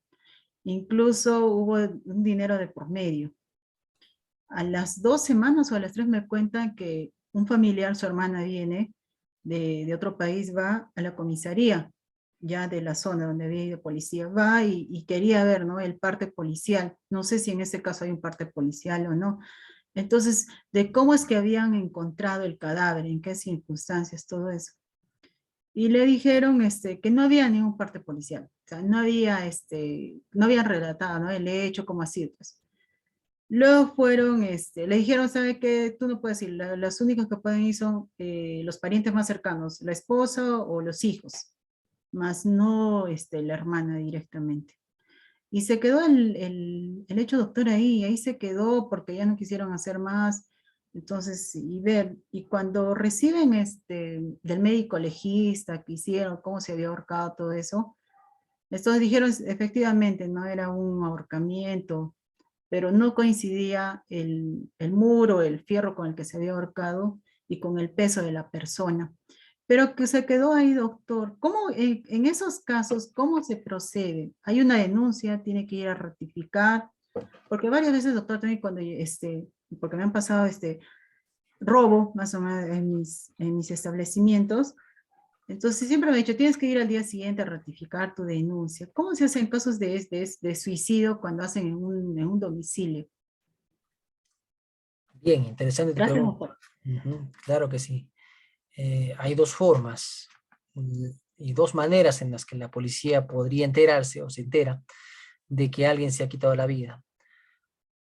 Incluso hubo un dinero de por medio. A las 2 semanas o a las 3 me cuentan que un familiar, su hermana viene de otro país, va a la comisaría, ya de la zona donde había ido policía, va y quería ver, ¿no? El parte policial. No sé si en este caso hay un parte policial o no. Entonces, de cómo es que habían encontrado el cadáver, en qué circunstancias, todo eso. Y le dijeron que no había ningún parte policial, o sea, no había, no habían relatado, ¿no? El hecho, cómo así, pues. Luego fueron, le dijeron, ¿sabe qué? Tú no puedes ir, los únicos que pueden ir son los parientes más cercanos, la esposa o los hijos, más no la hermana directamente. Y se quedó el hecho doctor ahí se quedó porque ya no quisieron hacer más. Entonces, y cuando reciben del médico legista que hicieron, cómo se había ahorcado todo eso, entonces dijeron, efectivamente, no era un ahorcamiento, pero no coincidía el muro, el fierro con el que se había ahorcado y con el peso de la persona. Pero que se quedó ahí, doctor. ¿Cómo, en esos casos, cómo se procede? ¿Hay una denuncia? ¿Tiene que ir a ratificar? Porque varias veces, doctor, también cuando, porque me han pasado robo, más o menos, en mis establecimientos, entonces siempre me ha dicho, tienes que ir al día siguiente a ratificar tu denuncia. ¿Cómo se hace en casos de suicidio cuando hacen en un domicilio? Bien, interesante tu Gracias, pregunta. doctor. Claro que sí. Hay dos formas y dos maneras en las que la policía podría enterarse o se entera de que alguien se ha quitado la vida.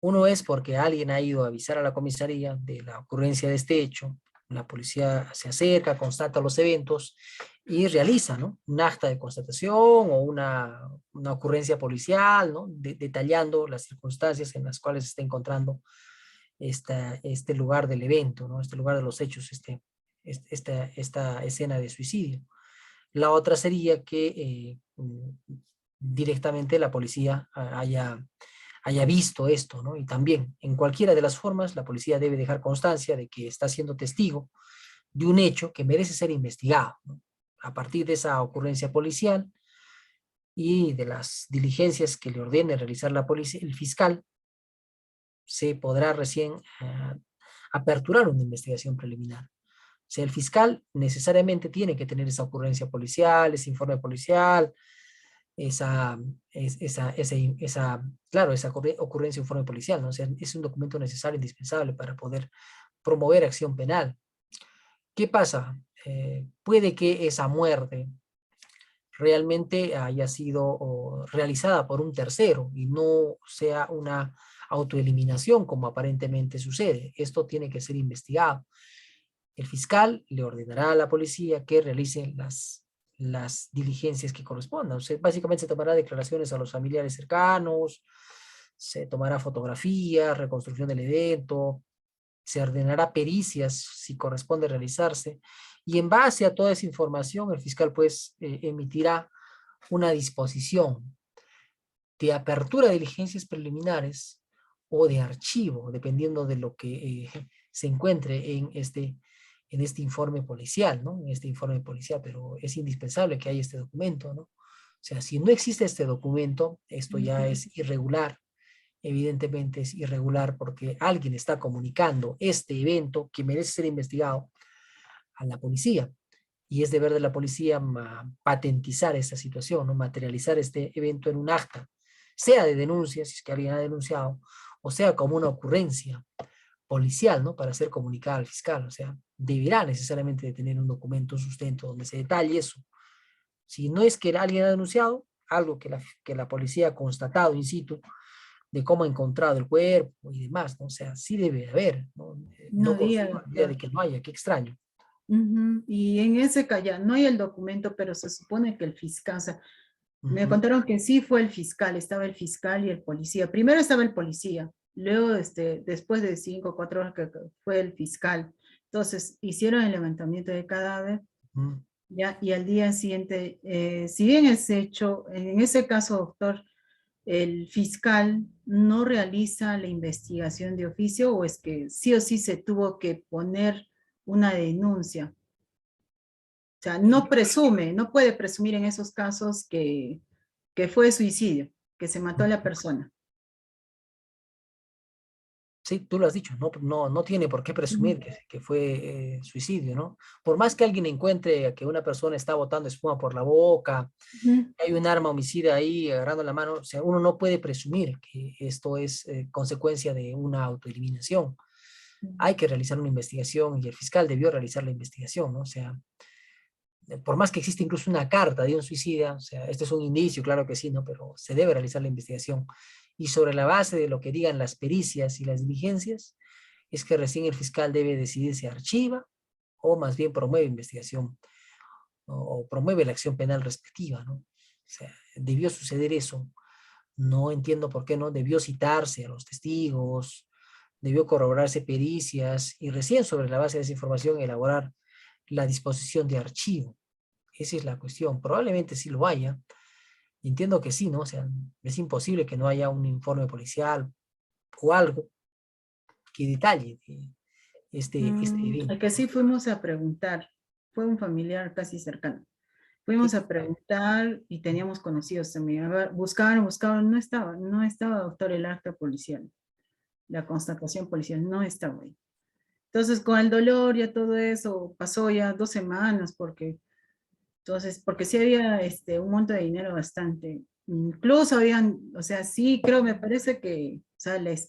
Uno es porque alguien ha ido a avisar a la comisaría de la ocurrencia de este hecho. La policía se acerca, constata los eventos y realiza, ¿no?, un acta de constatación o una ocurrencia policial, ¿no?, detallando las circunstancias en las cuales se está encontrando este lugar del evento, ¿no?, este lugar de los hechos, esta escena de suicidio. La otra sería que directamente la policía haya visto esto, ¿no? Y también, en cualquiera de las formas, la policía debe dejar constancia de que está siendo testigo de un hecho que merece ser investigado, ¿no? A partir de esa ocurrencia policial y de las diligencias que le ordene realizar la policía, el fiscal, se podrá recién aperturar una investigación preliminar. O sea, el fiscal necesariamente tiene que tener esa ocurrencia policial, ese informe policial, claro, esa ocurrencia, informe policial, ¿no? O sea, es un documento necesario, indispensable para poder promover acción penal. ¿Qué pasa? Puede que esa muerte realmente haya sido realizada por un tercero y no sea una autoeliminación como aparentemente sucede. Esto tiene que ser investigado. El fiscal le ordenará a la policía que realice las diligencias que correspondan. O sea, básicamente se tomará declaraciones a los familiares cercanos, se tomará fotografías, reconstrucción del evento, se ordenará pericias si corresponde realizarse, y en base a toda esa información el fiscal pues emitirá una disposición de apertura de diligencias preliminares o de archivo, dependiendo de lo que se encuentre en este informe policial, ¿no? En este informe policial, pero es indispensable que haya este documento, ¿no? O sea, si no existe este documento, esto ya es irregular. Evidentemente es irregular porque alguien está comunicando este evento que merece ser investigado a la policía. Y es deber de la policía patentizar esta situación, ¿no?, materializar este evento en un acta, sea de denuncia, si es que alguien ha denunciado, o sea como una ocurrencia policial, ¿no?, para ser comunicada al fiscal. O sea, deberá necesariamente de tener un documento, un sustento donde se detalle eso. Si no es que alguien ha denunciado, algo que la policía ha constatado in situ, de cómo ha encontrado el cuerpo y demás, ¿no? O sea, sí debe haber, ¿no? No consigo la idea de que no haya, qué extraño. Y en ese caso ya no hay el documento, pero se supone que el fiscal, o sea, me contaron que sí fue el fiscal, estaba el fiscal y el policía. Primero estaba el policía, luego después de 5 o 4 horas que fue el fiscal. Entonces hicieron el levantamiento de cadáver, ya, y al día siguiente, si bien es hecho, en ese caso, doctor, el fiscal no realiza la investigación de oficio, o es que sí o sí se tuvo que poner una denuncia. O sea, no presume, no puede presumir en esos casos que fue suicidio, que se mató a la persona. Sí, tú lo has dicho, no tiene por qué presumir que fue suicidio, ¿no? Por más que alguien encuentre que una persona está botando espuma por la boca, hay un arma homicida ahí agarrando la mano, o sea, uno no puede presumir que esto es consecuencia de una autoeliminación. hay que realizar una investigación y el fiscal debió realizar la investigación, ¿no? O sea, por más que exista incluso una carta de un suicida, o sea, este es un indicio, claro que sí, ¿no? Pero se debe realizar la investigación. Y sobre la base de lo que digan las pericias y las diligencias, es que recién el fiscal debe decidir si archiva o más bien promueve investigación o promueve la acción penal respectiva, ¿no? O sea, debió suceder eso. No entiendo por qué no. Debió citarse a los testigos, debió corroborarse pericias y recién sobre la base de esa información elaborar la disposición de archivo. Esa es la cuestión. Probablemente sí lo haya. Entiendo que sí, ¿no? O sea, es imposible que no haya un informe policial o algo que detalle este Al evento. que sí fuimos a preguntar, fue un familiar casi cercano. Fuimos a preguntar y teníamos conocidos también. A ver, buscaban, no estaba, doctor, el acta policial. La constatación policial no estaba ahí. Entonces, con el dolor ya todo eso, pasó ya 2 semanas, porque sí había un monto de dinero bastante. Incluso habían, o sea, sí, creo, me parece que, o sea,